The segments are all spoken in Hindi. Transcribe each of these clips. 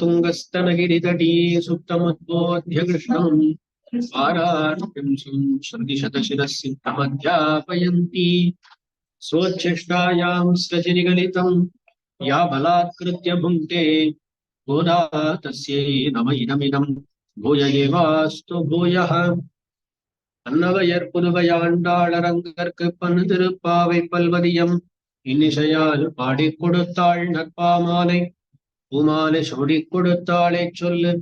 तुङ्गस्तनगिरितटी सुप्तमुद्बोध्य कृष्णम् पारार्तिं श्रुतिशतशिरःसिद्धमध्यापयन्ती स्वोच्छिष्टायां सृजनिगलितं या बलात्कृत्य भुङ्क्ते गोदा तस्यै नम इदमिदं भूय एवास्तु भूयः அன்னவையர் புதுவையாண்டாளரங்கற்கு பன்னு திருப்பாவை பல்வதியம் இன்னிசையால் பாடிக் கொடுத்தாள் நற்பாமாலை பூமாலை சூடிக் கொடுத்தாளே சொல்லு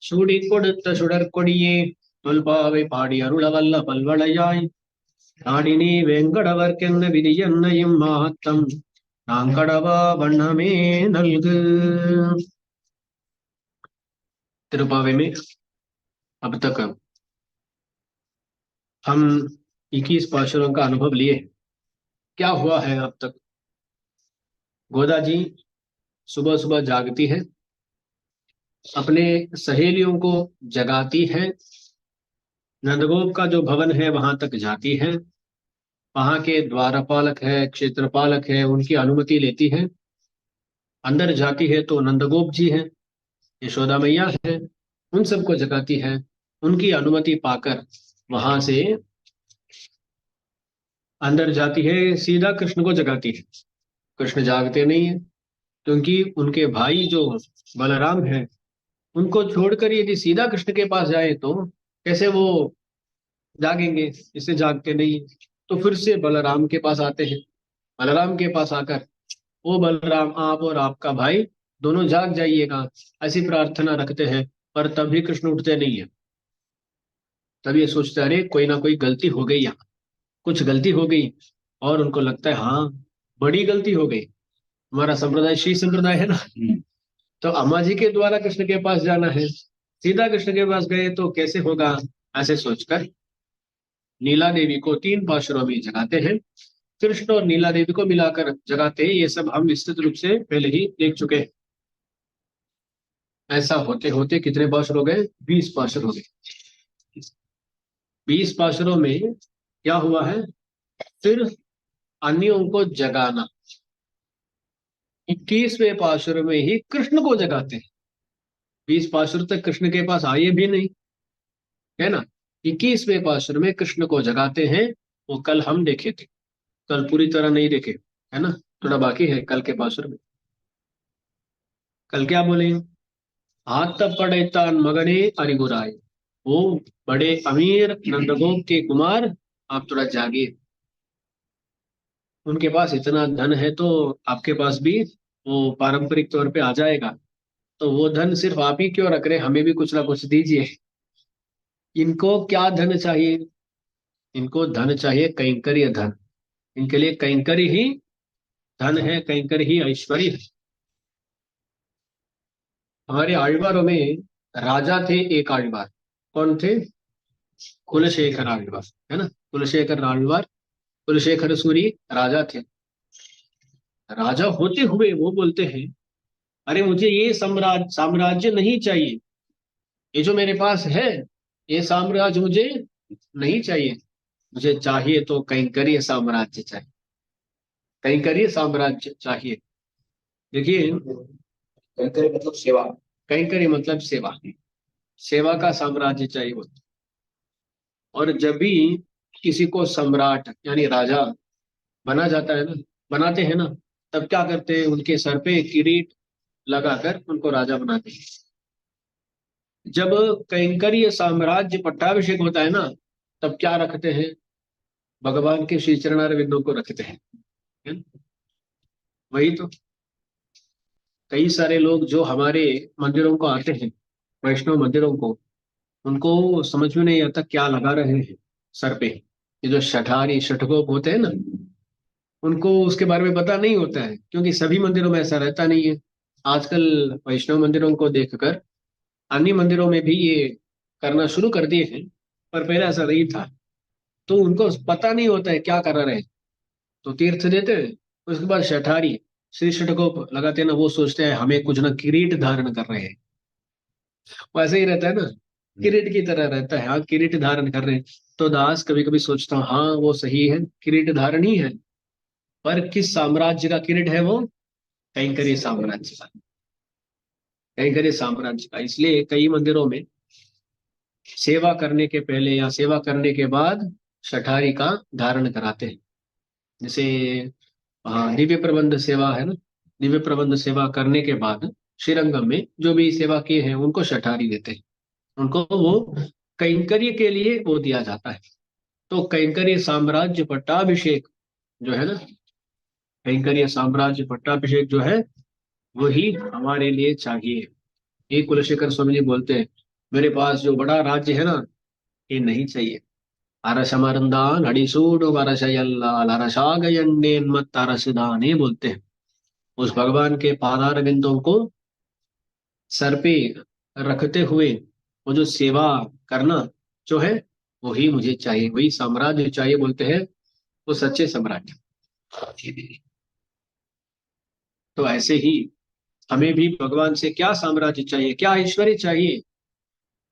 சூடிக் கொடுத்த சுடற்கொடியே தொல்பாவை பாடி அருளவல்ல பல்வளையாய் நாடினி வேங்கடவர்க்கென்ன விதி என்னையும் மாத்தம் நாங்கடவா வண்ணமே நல்கு। திருப்பாவை में अब तक हम 21 पाशुरों का अनुभव लिए। क्या हुआ है अब तक? गोदा जी सुबह सुबह जागती है, अपने सहेलियों को जगाती है, नंदगोप का जो भवन है वहां तक जाती है, वहां के द्वारपालक है, क्षेत्रपालक है, उनकी अनुमति लेती है। अंदर जाती है तो नंदगोप जी हैं, यशोदा मैया है, उन सबको जगाती है। उनकी अनुमति पाकर वहां से अंदर जाती है, सीधा कृष्ण को जगाती है। कृष्ण जागते नहीं है, क्योंकि उनके भाई जो बलराम है उनको छोड़कर यदि सीधा कृष्ण के पास जाए तो कैसे वो जागेंगे, इससे जागते नहीं। तो फिर से बलराम के पास आते हैं। बलराम के पास आकर ओ बलराम, आप और आपका भाई दोनों जाग जाइएगा, ऐसी प्रार्थना रखते हैं। पर तभी कृष्ण उठते नहीं है। तब ये सोचते अरे कोई ना कोई गलती हो गई, यहाँ कुछ गलती हो गई। और उनको लगता है हाँ बड़ी गलती हो गई। हमारा संप्रदाय श्री संप्रदाय है ना, तो अम्मा जी के द्वारा कृष्ण के पास जाना है, सीधा कृष्ण के पास गए तो कैसे होगा। ऐसे सोचकर नीला देवी को 3 पाशुरों में जगाते हैं। कृष्ण और नीला देवी को मिलाकर जगाते हैं। ये सब हम विस्तृत रूप से पहले ही देख चुके हैं। ऐसा होते होते कितने पाशुर हो गए? 20 पाशुर हो गए। 20 पाशुरों में क्या हुआ है? फिर अन्यों को जगाना। 21वें पाशुर में ही कृष्ण को जगाते हैं। 20 पाशुर तक कृष्ण के पास आए भी नहीं, है ना। 21वें पाशुर में कृष्ण को जगाते हैं। वो कल हम देखे थे, कल पूरी तरह नहीं देखे, है ना, थोड़ा बाकी है कल के पाशुर में। कल क्या बोले? हाथ तब पड़े तान मगने अरिगुराए। वो बड़े अमीर नंदगोप के कुमार, आप थोड़ा जागिए। उनके पास इतना धन है तो आपके पास भी वो पारंपरिक तौर पे आ जाएगा। तो वो धन सिर्फ आप ही क्यों रख रहे, हमें भी कुछ ना कुछ दीजिए। इनको क्या धन चाहिए? इनको धन चाहिए कैंकर्य धन। इनके लिए कैंकर्य ही धन है, कैंकर्य ही ऐश्वर्य है। हमारे आಳ್वारों में राजा थे एक आಳ್वार। कौन थे? कुलशेखर आಳ್वार, है ना। कुलशेखर आಳ್वार, कुलशेखर सूरी राजा थे। राजा होते हुए वो बोलते हैं अरे मुझे ये साम्राज्य नहीं चाहिए, ये जो मेरे पास है ये साम्राज्य मुझे नहीं चाहिए। मुझे चाहिए तो कैंकर्य साम्राज्य चाहिए, कैंकर्य साम्राज्य चाहिए। देखिए, कैंकर्य मतलब सेवा, कैंकर्य मतलब सेवा, सेवा का साम्राज्य चाहिए होता। और जब भी किसी को सम्राट यानी राजा बना जाता है ना, बनाते हैं ना, तब क्या करते हैं? उनके सर पे किरीट लगाकर उनको राजा बनाते हैं। जब कैंकर्य साम्राज्य पट्टाभिषेक होता है ना, तब क्या रखते हैं? भगवान के श्री चरणारविंदों को रखते हैं, है ना? वही तो कई सारे लोग जो हमारे मंदिरों को आते हैं, वैष्णव मंदिरों को, उनको समझ में नहीं आता क्या लगा रहे हैं सर पे। ये जो शठारी शठगोप होते हैं ना, उनको उसके बारे में पता नहीं होता है, क्योंकि सभी मंदिरों में ऐसा रहता नहीं है। आजकल वैष्णव मंदिरों को देखकर अन्य मंदिरों में भी ये करना शुरू कर दिए हैं, पर पहले ऐसा नहीं था। तो उनको पता नहीं होता है क्या कर रहे हैं, तो तीर्थ देते हैं, उसके बाद शठारी श्री षटकोप लगाते हैं ना, वो सोचते हैं हमें कुछ ना किरीट धारण कर रहे हैं। वैसे ही रहता है ना, किरीट की तरह रहता है। हाँ किरीट धारण कर रहे हैं। तो दास कभी कभी सोचता हूँ हाँ वो सही है, किरीट धारण ही है, पर किस साम्राज्य का किरीट है वो? कैंकरी साम्राज्य का, कैंकर्य साम्राज्य का। इसलिए कई मंदिरों में सेवा करने के पहले या सेवा करने के बाद शठारी का धारण कराते हैं। जैसे दिव्य प्रबंध सेवा है ना, दिव्य प्रबंध सेवा करने के बाद श्रीरंगम में जो भी सेवा किए हैं उनको शठारी देते हैं, उनको वो कैंकर्य के लिए वो दिया जाता है। तो कैंकर्य साम्राज्य पट्टाभिषेक जो है ना, कैंकर्य साम्राज्य पट्टाभिषेक जो है वही हमारे लिए चाहिए। ये कुलशेखर स्वामी जी बोलते हैं, मेरे पास जो बड़ा राज्य है ना, ये नहीं चाहिए। अरसमर्दान अडिसूड वरसयल्लाल अरसागयन्नेन्मत्त अरसदाने बोलते हैं। उस भगवान के पादार बिंदों को सर पे रखते हुए वो जो सेवा करना जो है वही मुझे चाहिए, वही साम्राज्य चाहिए बोलते हैं वो सच्चे सम्राट। तो ऐसे ही हमें भी भगवान से क्या साम्राज्य चाहिए, क्या ऐश्वर्य चाहिए,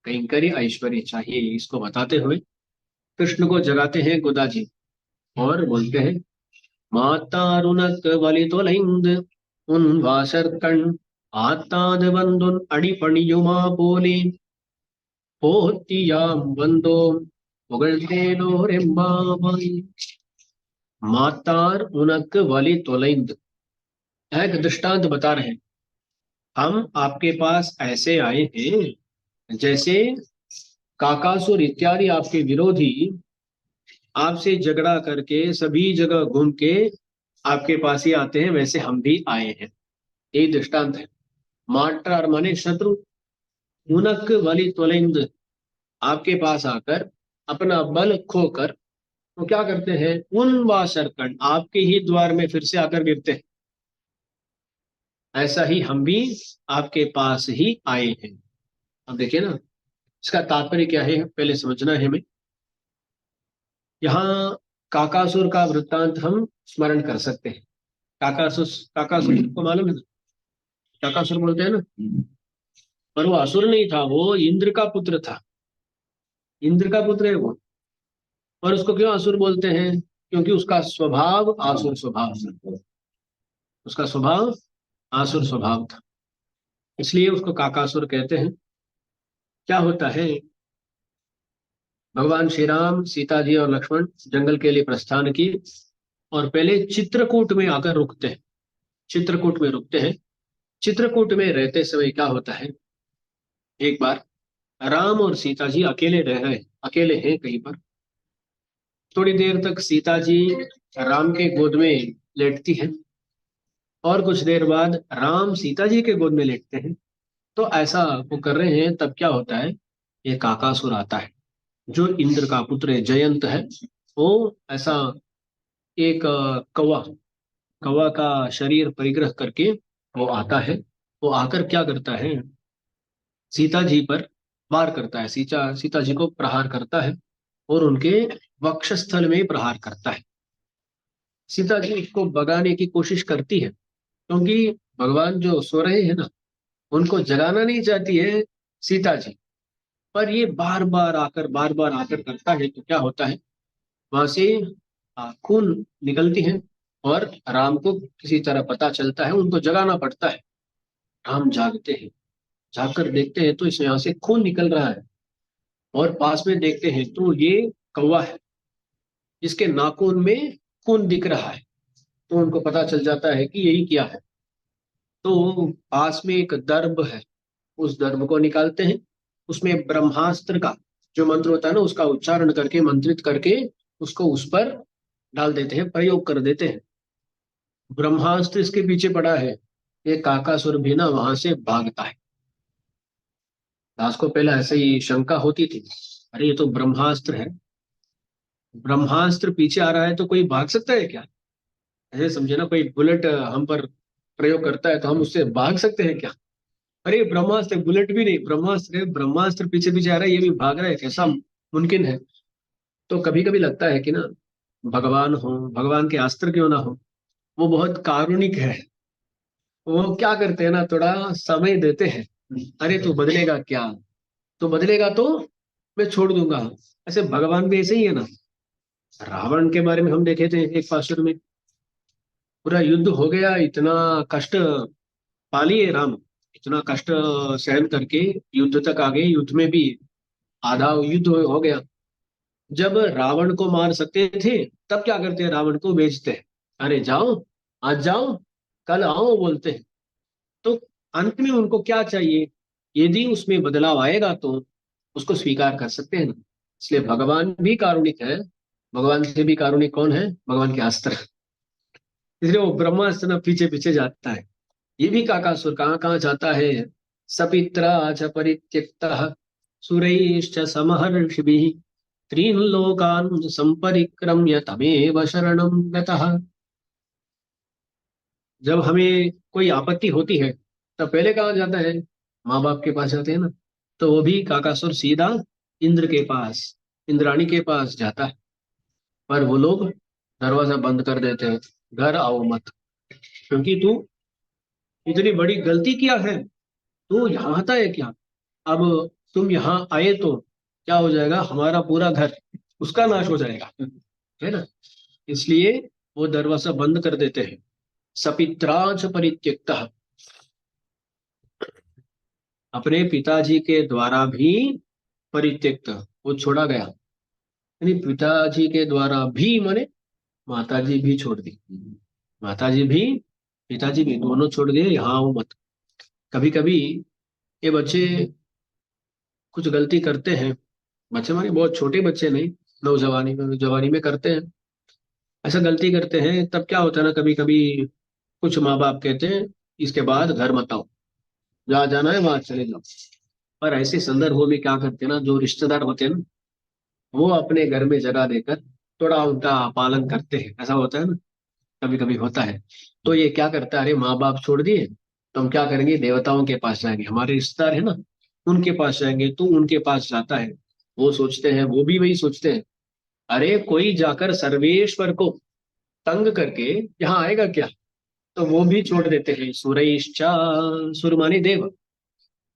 कैंकर्य ऐश्वर्य चाहिए। इसको बताते हुए कृष्ण को जगाते हैं गोदा जी और बोलते हैं, माता रुनक वलितोलैंद उन वासरकण आत्ताद बंदुन अडिपणियुमा बोले போத்தியாம் வந்தோம் புகழ்ந்தேனோரெம்பாவாய்। मातार उनक वलि तोलैंद, एक दृष्टांत बता रहे हैं, हम आपके पास ऐसे आए हैं जैसे काकासुर इत्यादि आपके विरोधी आपसे झगड़ा करके सभी जगह घूम के आपके पास ही आते हैं, वैसे हम भी आए हैं। यही दृष्टांत है। माटर माने शत्रु, उनक वलि त्वलिंद आपके पास आकर अपना बल खोकर वो क्या करते हैं, उन वासरकण आपके ही द्वार में फिर से आकर गिरते हैं। ऐसा ही हम भी आपके पास ही आए हैं। अब देखिए ना, इसका तात्पर्य क्या है पहले समझना है हमें। यहाँ काकासुर का वृत्तांत हम स्मरण कर सकते हैं। काकासुर, काकासुर को मालूम है ना, काकासुर बोलते हैं ना, पर वो असुर नहीं था, वो इंद्र का पुत्र था। इंद्र का पुत्र है वो। और उसको क्यों असुर बोलते हैं, क्योंकि उसका स्वभाव आसुर स्वभाव था। उसका स्वभाव आसुर स्वभाव था, इसलिए उसको काकासुर कहते हैं। क्या होता है, भगवान श्री राम, सीता जी और लक्ष्मण जंगल के लिए प्रस्थान किए और पहले चित्रकूट में आकर रुकते हैं। चित्रकूट में रुकते हैं। चित्रकूट में रहते समय क्या होता है, एक बार राम और सीता जी अकेले रह रहे, अकेले हैं कहीं पर। थोड़ी देर तक सीता जी राम के गोद में लेटती हैं और कुछ देर बाद राम सीता जी के गोद में लेटते हैं। तो ऐसा वो कर रहे हैं, तब क्या होता है, ये काकासुर आता है जो इंद्र का पुत्र है, जयंत है। वो ऐसा एक कौवा, कौवा का शरीर परिग्रह करके वो आता है। वो आकर क्या करता है, सीता जी पर वार करता है, सीता सीता जी को प्रहार करता है और उनके वक्षस्थल में प्रहार करता है। सीता जी उसको भगाने की कोशिश करती है, क्योंकि भगवान जो सो रहे हैं ना, उनको जगाना नहीं चाहती है सीता जी। पर ये बार बार आकर करता है, तो क्या होता है, वहां से खून निकलती है और राम को किसी तरह पता चलता है, उनको जगाना पड़ता है। राम जागते हैं, जागकर देखते हैं तो इस यहाँ से खून निकल रहा है और पास में देखते हैं तो ये कौवा है जिसके नाखून में खून दिख रहा है। तो उनको पता चल जाता है कि यही क्या है। तो पास में एक दर्भ है, उस दर्भ को निकालते हैं, उसमें ब्रह्मास्त्र का जो मंत्र होता है ना, उसका उच्चारण करके मंत्रित करके उसको उस पर डाल देते हैं, प्रयोग कर देते हैं। ब्रह्मास्त्र इसके पीछे पड़ा है। ये काकासुर भी ना वहां से भागता है। दास को पहले ऐसे ही शंका होती थी, अरे ये तो ब्रह्मास्त्र है, ब्रह्मास्त्र पीछे आ रहा है तो कोई भाग सकता है क्या। ऐसे समझे ना, कोई बुलेट हम पर प्रयोग करता है तो हम उससे भाग सकते हैं क्या। अरे ब्रह्मास्त्र, बुलेट भी नहीं, ब्रह्मास्त्र है, ब्रह्मास्त्र पीछे पीछे आ रहा है, ये भी भाग रहा है, कैसा मुमकिन है। तो कभी कभी लगता है कि ना, भगवान हो, भगवान के अस्त्र क्यों ना हो, वो बहुत कारुणिक है। वो क्या करते हैं ना, थोड़ा समय देते हैं। अरे तू बदलेगा क्या, तू बदलेगा तो मैं छोड़ दूंगा। ऐसे भगवान भी ऐसे ही है ना। रावण के बारे में हम देखे थे एक पासुर में, पूरा युद्ध हो गया, इतना कष्ट पालिए राम, इतना कष्ट सहन करके युद्ध तक आ गए, युद्ध में भी आधा युद्ध हो गया। जब रावण को मार सकते थे तब क्या करते हैं, रावण को भेजते हैं, अरे जाओ, आज जाओ, कल आओ बोलते हैं। तो अंत में उनको क्या चाहिए, यदि उसमें बदलाव आएगा तो उसको स्वीकार कर सकते हैं ना। इसलिए भगवान भी कारुणिक है, भगवान से भी कारुणिक कौन है, भगवान के अस्त्र। इसलिए वो ब्रह्मास्त्र ना पीछे पीछे जाता है। ये भी काकासुर कहाँ कहाँ जाता है, सपित्रा च परित्यक्तः सुरैश्च समहर्षिभिः त्रीन् लोकान् संपरिक्रम्य तमेव शरणं गतः। जब हमें कोई आपत्ति होती है तब पहले कहाँ जाता है, माँ बाप के पास जाते हैं ना। तो वो भी काकासुर सीधा इंद्र के पास, इंद्राणी के पास जाता है। पर वो लोग दरवाजा बंद कर देते हैं, घर आओ मत, क्योंकि तू इतनी बड़ी गलती किया है, तू यहाँ आता है क्या। अब तुम यहाँ आए तो क्या हो जाएगा, हमारा पूरा घर उसका नाश हो जाएगा, है ना। इसलिए वो दरवाजा बंद कर देते हैं। सपित्राच परित्यक्तः, अपने पिताजी के द्वारा भी परित्यक्त, वो छोड़ा गया। यानी पिताजी के द्वारा भी माने माताजी भी छोड़ दी, माताजी भी पिताजी भी दोनों छोड़ दिए, यहाँ आओ मत। कभी कभी ये बच्चे कुछ गलती करते हैं, बच्चे माने बहुत छोटे बच्चे नहीं, नौजवानी में करते हैं, ऐसा गलती करते हैं। तब क्या होता है ना, कभी कभी कुछ माँ बाप कहते हैं इसके बाद घर मत आओ, जहाँ जाना है वहां चले जाओ। पर ऐसे संदर्भों में क्या करते हैं ना, जो रिश्तेदार होते हैं ना, वो अपने घर में जगह देकर थोड़ा उनका पालन करते हैं, ऐसा होता है ना, कभी कभी होता है। तो ये क्या करता है, अरे माँ बाप छोड़ दिए तो हम क्या करेंगे, देवताओं के पास जाएंगे, हमारे रिश्तेदार है ना, उनके पास जाएंगे। तो उनके पास जाता है, वो सोचते हैं, वो भी वही सोचते हैं, अरे कोई जाकर सर्वेश्वर को तंग करके यहाँ आएगा क्या। तो वो भी छोड़ देते हैं, सुरैश्चा, सुर माने देव,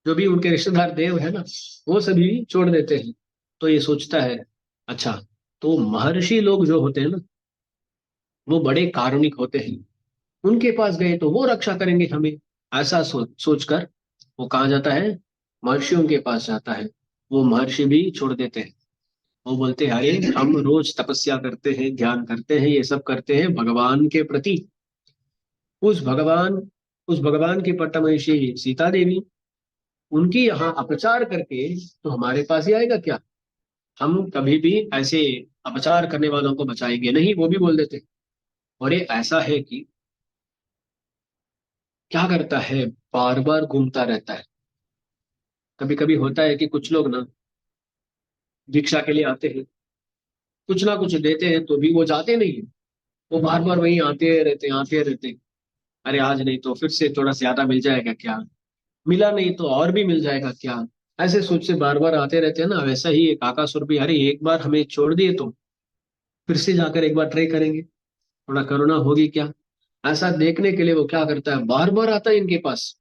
जो भी उनके रिश्तेदार देव है ना, वो सभी छोड़ देते हैं। तो ये सोचता है, अच्छा, तो महर्षि लोग जो होते हैं ना, वो बड़े कारुणिक होते हैं, उनके पास गए तो वो रक्षा करेंगे हमें। ऐसा सोचकर वो कहाँ जाता है, महर्षियों के पास जाता है। वो महर्षि भी छोड़ देते हैं, वो बोलते हैं अरे हम रोज तपस्या करते हैं, ध्यान करते हैं, ये सब करते हैं भगवान के प्रति। उस भगवान उस भगवान की पट्टमहिषी सीता देवी, उनकी यहाँ अपचार करके तो हमारे पास ही आएगा क्या। हम कभी भी ऐसे अपचार करने वालों को बचाएंगे नहीं, वो भी बोल देते हैं। और ये ऐसा है कि क्या करता है, बार बार घूमता रहता है। कभी कभी होता है कि कुछ लोग ना भिक्षा के लिए आते हैं, कुछ ना कुछ देते हैं तो भी वो जाते नहीं है, वो बार बार वहीं आते रहते हैं। अरे आज नहीं तो फिर से थोड़ा ज्यादा मिल जाएगा क्या, मिला नहीं तो और भी मिल जाएगा क्या, ऐसे सोच से बार बार आते रहते हैं ना। वैसा ही एक आकासुर भी, अरे एक बार हमें छोड़ दिए तो फिर से जाकर एक बार ट्राई करेंगे, थोड़ा करुणा होगी क्या। ऐसा देखने के लिए वो क्या करता है, बार बार आता है इनके पास।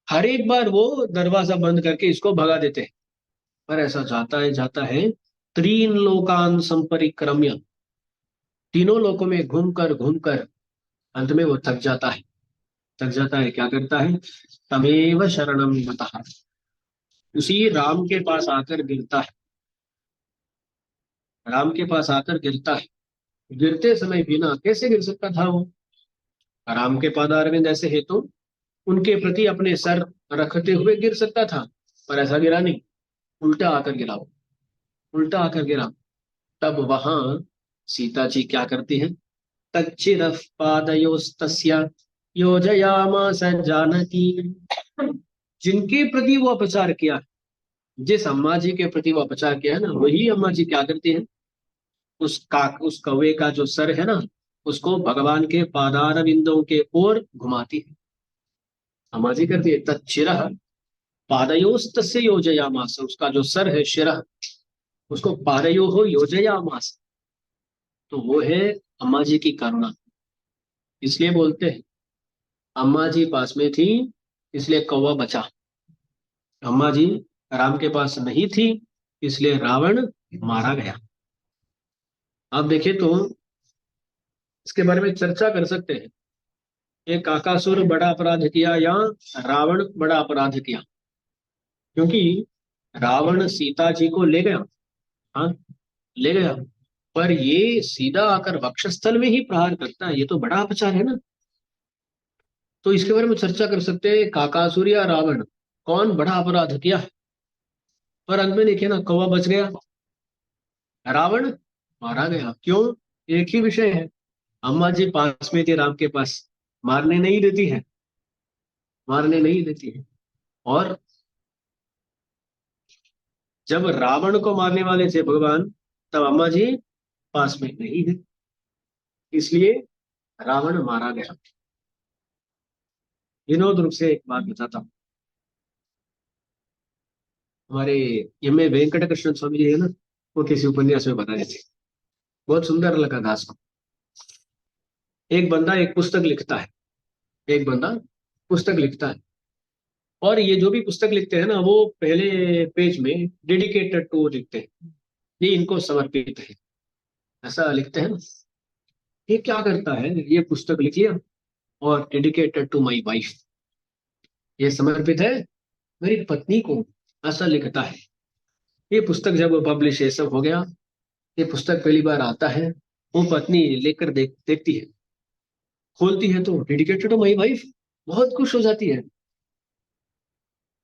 हर एक बार वो दरवाजा बंद करके इसको भगा देते हैं। पर ऐसा जाता है, त्रीन लोकान संपरिक्रम्य, तीनों लोकों में घूम कर अंत में वो थक जाता है। थक जाता है, क्या करता है, तमेव शरणम गतः, उसी राम के पास आकर गिरता है। राम के पास आकर गिरता है। गिरते समय भी ना, कैसे गिर सकता था वो, राम के पदारविंद ऐसे है तो उनके प्रति अपने सर रखते हुए गिर सकता था, पर ऐसा गिरा नहीं, उल्टा आकर गिरा वो, उल्टा आकर गिरा। तब वहां सीता जी क्या करती है, तच्चिरः पादयोस्तस्या योजयामास जानकी, जिनके प्रति वो अपचार किया, जिस अम्मा जी के प्रति वो अपचार किया है ना, वही अम्मा जी क्या करती है, उस कौवे का जो सर है ना, उसको भगवान के पादार बिंदों के ओर घुमाती है। अम्मा जी करती है, तच्चिरः पादयोस्तस्य योजयामास, उसका जो सर है शिरः, उसको पादयो योजयामास, तो वो है अम्मा जी की करुणा। इसलिए बोलते हैं अम्मा जी पास में थी इसलिए कौवा बचा, अम्मा जी राम के पास नहीं थी इसलिए रावण मारा गया। आप देखें तो इसके बारे में चर्चा कर सकते हैं ये काकासुर बड़ा अपराध किया या रावण बड़ा अपराध किया? क्योंकि रावण सीता जी को ले गया, हाँ ले गया, पर ये सीधा आकर वक्षस्थल में ही प्रहार करता है, ये तो बड़ा अपचार है ना। तो इसके बारे में चर्चा कर सकते हैं, काकासुर या रावण, कौन बड़ा अपराध किया? पर अंत में देखिए ना, कौवा बच गया, रावण मारा गया। क्यों? एक ही विषय है, अम्मा जी पास में थी राम के पास, मारने नहीं देती है, मारने नहीं देती है। और जब रावण को मारने वाले थे भगवान, तब अम्मा जी पास में नहीं है, इसलिए रावण मारा गया। विनोद रूप से एक बात बताता हूँ, हमारे एम ए वेंकट कृष्ण स्वामी जी है ना, वो किसी उपन्यास में बता रहे थे, बहुत सुंदर लगा दास को। एक बंदा एक पुस्तक लिखता है, एक बंदा पुस्तक लिखता है, और ये जो भी पुस्तक लिखते हैं ना, वो पहले पेज में डेडिकेटेड टू लिखते हैं, ये इनको समर्पित है, ऐसा लिखते हैं ना। ये क्या करता है, ये पुस्तक लिख लिया और डेडिकेटेड टू माई वाइफ, ये समर्पित है मेरी पत्नी को, ऐसा लिखता है। ये पुस्तक जब पब्लिश ये सब हो गया, ये पुस्तक पहली बार आता है, वो पत्नी लेकर देखती है, खोलती है तो डेडिकेटेड टू माई वाइफ, बहुत खुश हो जाती है,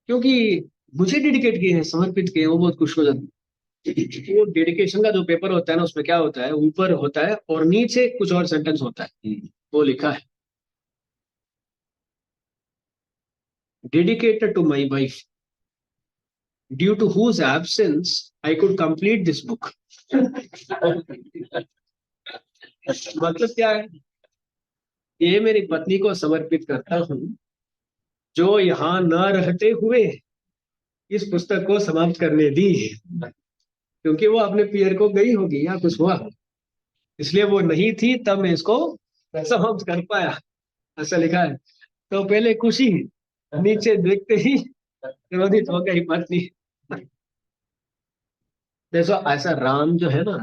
क्योंकि मुझे डेडिकेट किए हैं, समर्पित किए हैं, वो बहुत खुश हो जाती है। वो डेडिकेशन का जो पेपर होता है ना, उसमें क्या होता है, ऊपर होता है और नीचे कुछ और सेंटेंस होता है, वो लिखा है, dedicated to my wife, due to whose absence I could complete this book. मतलब क्या है, ये मेरी पत्नी को समर्पित करता हूँ, जो यहाँ न रहते हुए इस पुस्तक को समाप्त करने दी, क्योंकि वो अपने पियर को गई होगी या कुछ हुआ, इसलिए वो नहीं थी, तब मैं इसको समाप्त कर पाया, ऐसा लिखा है। तो पहले खुशी, नीचे देखते ही क्रोधित हो गई पत्नी। देखो ऐसा राम जो है ना,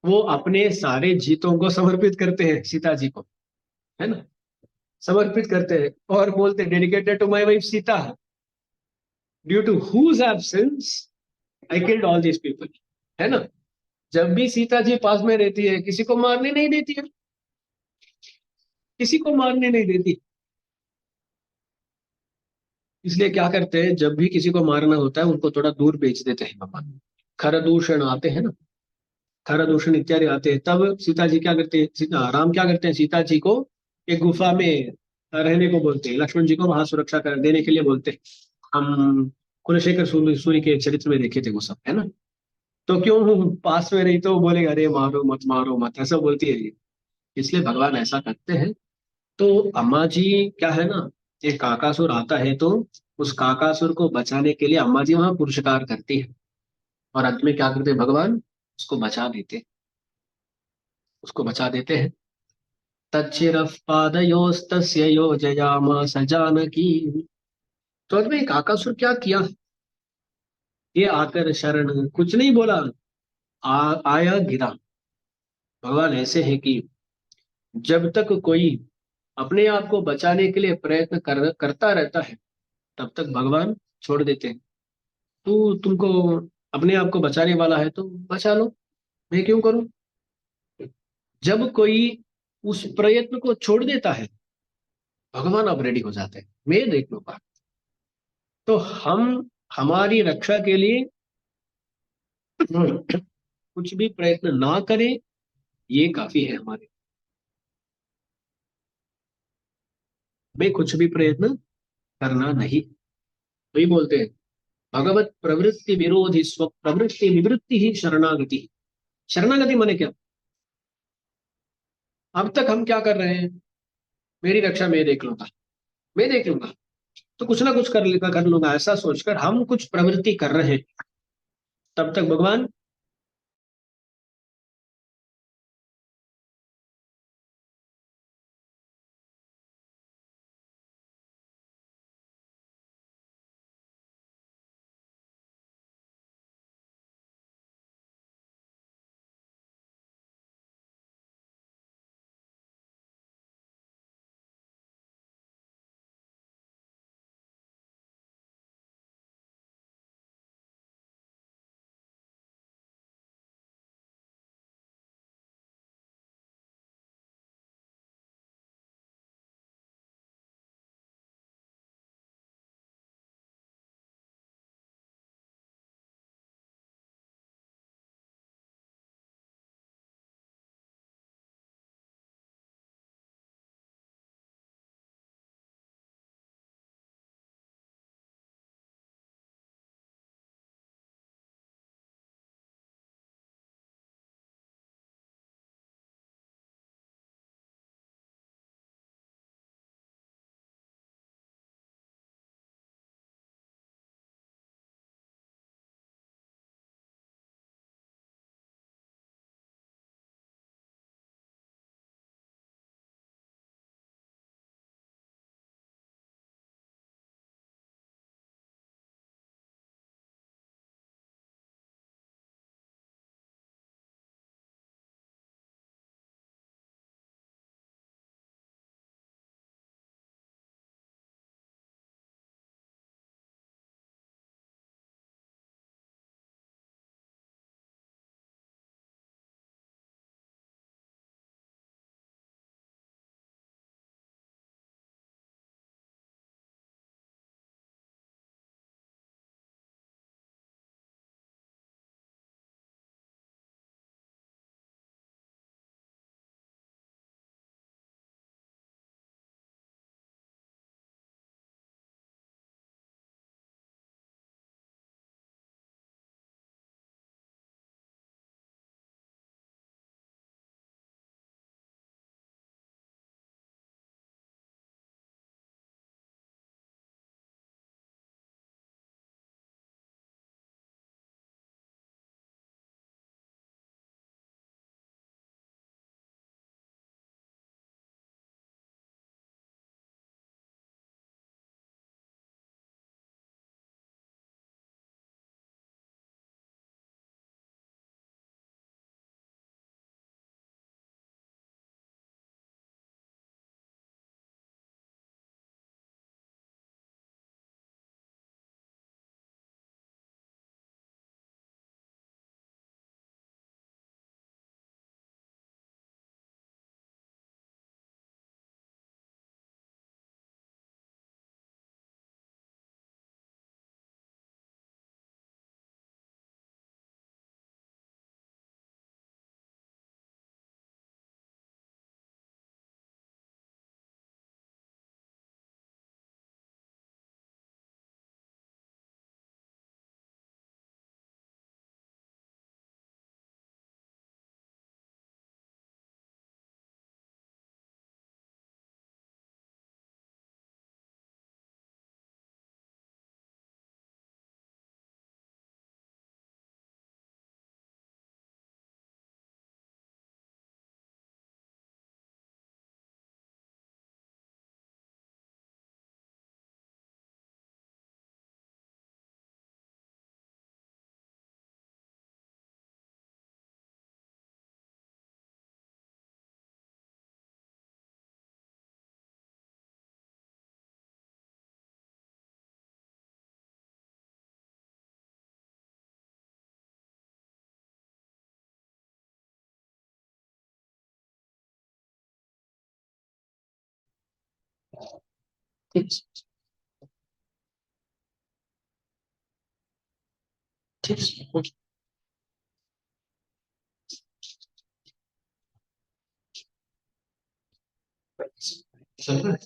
वो अपने सारे जीतों को समर्पित करते हैं सीता जी को, है ना, समर्पित करते हैं और बोलते dedicated to my wife Sita, due to whose absence I killed all this people, है ना। जब भी सीता जी पास में रहती है, किसी को मारने नहीं देती है, किसी को मारने नहीं देती। इसलिए क्या करते हैं, जब भी किसी को मारना होता है, उनको थोड़ा दूर भेज देते हैं भगवान। खरदूषण आते हैं ना, खरदूषण इत्यादि आते हैं, तब सीता जी क्या करते हैं, राम क्या करते हैं, सीता जी को एक गुफा में रहने को बोलते हैं, लक्ष्मण जी को वहां सुरक्षा कर देने के लिए बोलते हैं। हम कुलशेखर सूर्य के चरित्र में देखे थे वो सब, है ना। तो क्यों पास में रही तो वो बोलेगा, अरे मारो मत, ऐसा बोलती है ये, इसलिए भगवान ऐसा करते हैं। तो अम्मा जी क्या है ना, एक काकासुर आता है, तो उस काकासुर को बचाने के लिए अम्मा जी वहां पुरुषकार करती है, और अंत में क्या करते हैं भगवान, उसको बचा देते, उसको बचा देते हैं। तच्चिरः पादयोस्तस्य योजयामास जानकी। तो अंत में काकासुर क्या किया, ये आकर शरण कुछ नहीं बोला, आया गिरा। भगवान ऐसे है कि जब तक कोई अपने आप को बचाने के लिए प्रयत्न करता रहता है, तब तक भगवान छोड़ देते हैं। तू तुमको अपने आप को बचाने वाला है तो बचा लो, मैं क्यों करूं। जब कोई उस प्रयत्न को छोड़ देता है, भगवान अब रेडी हो जाते हैं, मैं देख लूंगा। तो हम हमारी रक्षा के लिए कुछ भी प्रयत्न ना करें, ये काफी है हमारे, में कुछ भी प्रयत्न करना नहीं। वही बोलते हैं, भगवत प्रवृत्ति विरोधी स्व प्रवृत्ति निवृत्ति ही शरणागति। शरणागति माने क्या, अब तक हम क्या कर रहे हैं, मेरी रक्षा मैं देख लूंगा, मैं देख लूंगा, तो कुछ ना कुछ कर लूंगा, ऐसा सोचकर हम कुछ प्रवृत्ति कर रहे हैं, तब तक भगवान ठीक ठीक चल रहा है।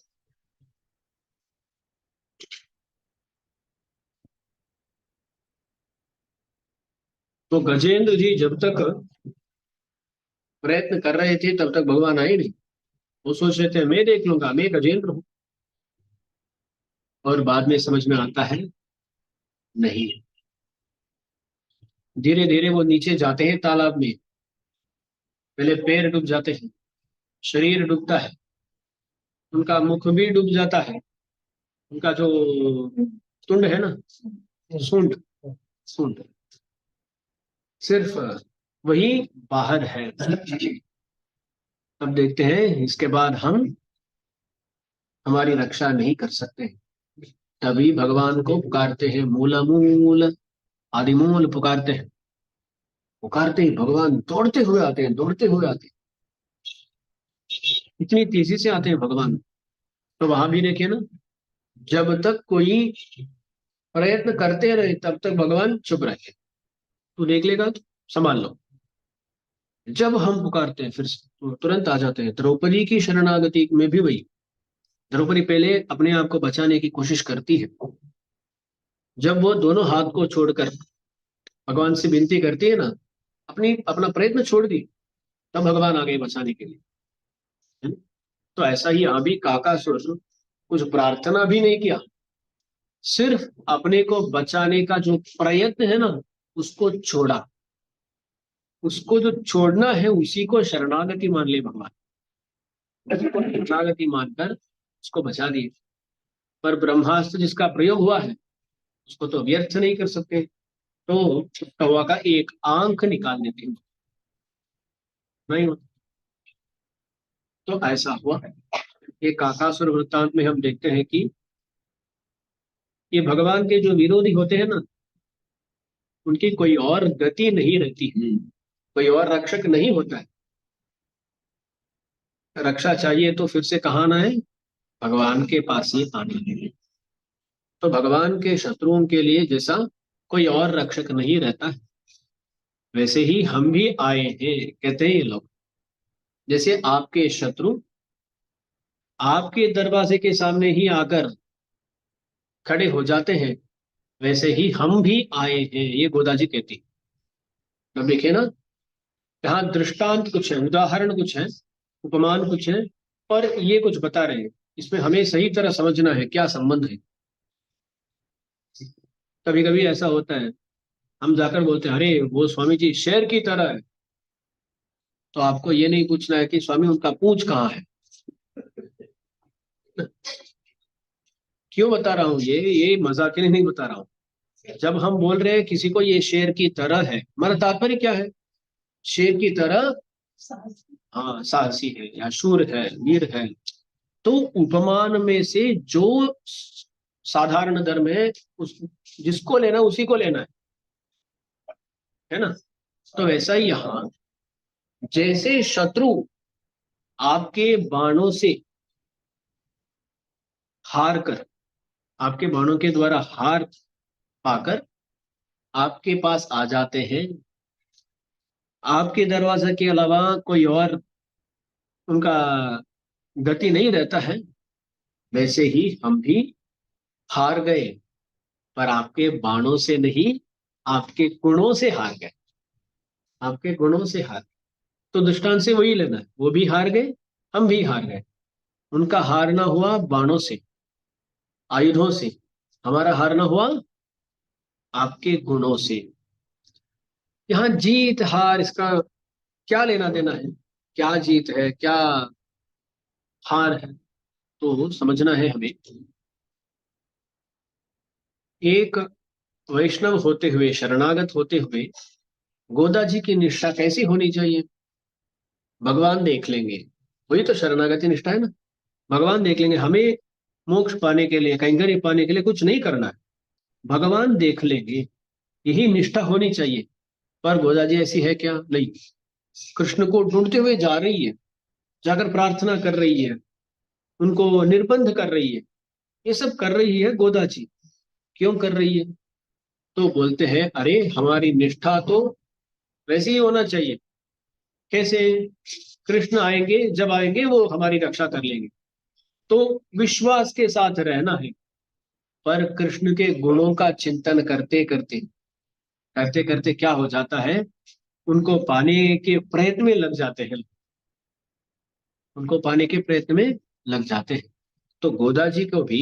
तो गजेंद्र जी जब तक प्रयत्न कर रहे थे तब तक भगवान आए नहीं। वो सोच रहे थे मैं देख लूंगा, मैं गजेंद्र हूँ। और बाद में समझ में आता है नहीं। धीरे धीरे वो नीचे जाते हैं तालाब में। पहले पैर डूब जाते हैं, शरीर डूबता है, उनका मुख भी डूब जाता है। उनका जो तुंड है ना, सूंड, सूंड सिर्फ वही बाहर है। अब देखते हैं इसके बाद हम हमारी रक्षा नहीं कर सकते। तभी भगवान को पुकारते हैं, मूल आदिमूल पुकारते हैं। पुकारते ही भगवान दौड़ते हुए आते हैं, दौड़ते हुए आते हैं, इतनी तेजी से आते हैं भगवान। तो वहां भी देखिए ना, जब तक कोई प्रयत्न करते रहे तब तक भगवान चुप रहे। तू देख लेगा तो संभाल लो। जब हम पुकारते हैं फिर से तो तुरंत आ जाते हैं। द्रौपदी की शरणागति में भी वही। द्रौपदी पहले अपने आप को बचाने की कोशिश करती है। जब वो दोनों हाथ को छोड़कर भगवान से विनती करती है ना, अपनी अपना प्रयत्न छोड़ दी, तब भगवान आ गए बचाने के लिए। है ना? तो ऐसा ही यहाँ भी काकासुर कुछ प्रार्थना भी नहीं किया, सिर्फ अपने को बचाने का जो प्रयत्न है ना, उसको छोड़ा। उसको जो छोड़ना है उसी को शरणागति मान ले भगवान। उसी को शरणागति मानकर उसको बचा दिए। पर ब्रह्मास्त्र जिसका प्रयोग हुआ है उसको तो व्यर्थ नहीं कर सकते। तो कौवा का एक आंख निकाल देते हैं। नहीं होता। तो ऐसा हुआ। ये काकासुर वृत्तांत में हम देखते हैं कि ये भगवान के जो विरोधी होते हैं ना, उनकी कोई और गति नहीं रहती है। कोई और रक्षक नहीं होता है। रक्षा चाहिए तो फिर से कहाँ आना है? भगवान के पास ही आना है। तो भगवान के शत्रुओं के लिए जैसा कोई और रक्षक नहीं रहता है, वैसे ही हम भी आए हैं। कहते हैं ये लोग, जैसे आपके शत्रु आपके दरवाजे के सामने ही आकर खड़े हो जाते हैं, वैसे ही हम भी आए हैं, ये गोदा जी कहती। अब देखिए ना, यहाँ दृष्टांत कुछ है, उदाहरण कुछ है, उपमान कुछ है, और ये कुछ बता रहे हैं। इसमें हमें सही तरह समझना है क्या संबंध है। कभी कभी ऐसा होता है, हम जाकर बोलते हैं अरे वो स्वामी जी शेर की तरह है। तो आपको ये नहीं पूछना है कि स्वामी उनका पूंछ कहाँ है। क्यों बता रहा हूँ ये मजाक के लिए नहीं बता रहा हूँ। जब हम बोल रहे हैं किसी को ये शेर की तरह है, हमारा तात्पर्य क्या है? शेर की तरह, हाँ, साहसी है या शूर है, वीर है। तो उपमान में से जो साधारण धर्म है, उस जिसको लेना उसी को लेना है ना? तो वैसा ही यहाँ, जैसे शत्रु आपके बाणों से हार कर, आपके बाणों के द्वारा हार पाकर आपके पास आ जाते हैं, आपके दरवाजे के अलावा कोई और उनका गति नहीं रहता है, वैसे ही हम भी हार गए। पर आपके बाणों से नहीं, आपके गुणों से हार गए। आपके गुणों से हार। तो दृष्टांत से वही लेना है, वो भी हार गए, हम भी हार गए। उनका हारना हुआ बाणों से, आयुधों से। हमारा हारना हुआ आपके गुणों से। यहाँ जीत हार इसका क्या लेना देना है? क्या जीत है, क्या हार है, तो समझना है हमें। एक वैष्णव होते हुए, शरणागत होते हुए, गोदा जी की निष्ठा कैसी होनी चाहिए? भगवान देख लेंगे। वही तो शरणागति निष्ठा है ना। भगवान देख लेंगे। हमें मोक्ष पाने के लिए, कैंकर्य पाने के लिए कुछ नहीं करना है, भगवान देख लेंगे। यही निष्ठा होनी चाहिए। पर गोदा जी ऐसी है क्या? नहीं। कृष्ण को ढूंढते हुए जा रही है, जाकर प्रार्थना कर रही है, उनको निर्बंध कर रही है। ये सब कर रही है गोदा जी। क्यों कर रही है? तो बोलते हैं अरे हमारी निष्ठा तो वैसे ही होना चाहिए। कैसे? कृष्ण आएंगे, जब आएंगे वो हमारी रक्षा कर लेंगे। तो विश्वास के साथ रहना है। पर कृष्ण के गुणों का चिंतन करते करते करते करते क्या हो जाता है, उनको पाने के प्रयत्न में लग जाते हैं। उनको पाने के प्रयत्न में लग जाते हैं। तो गोदा जी को भी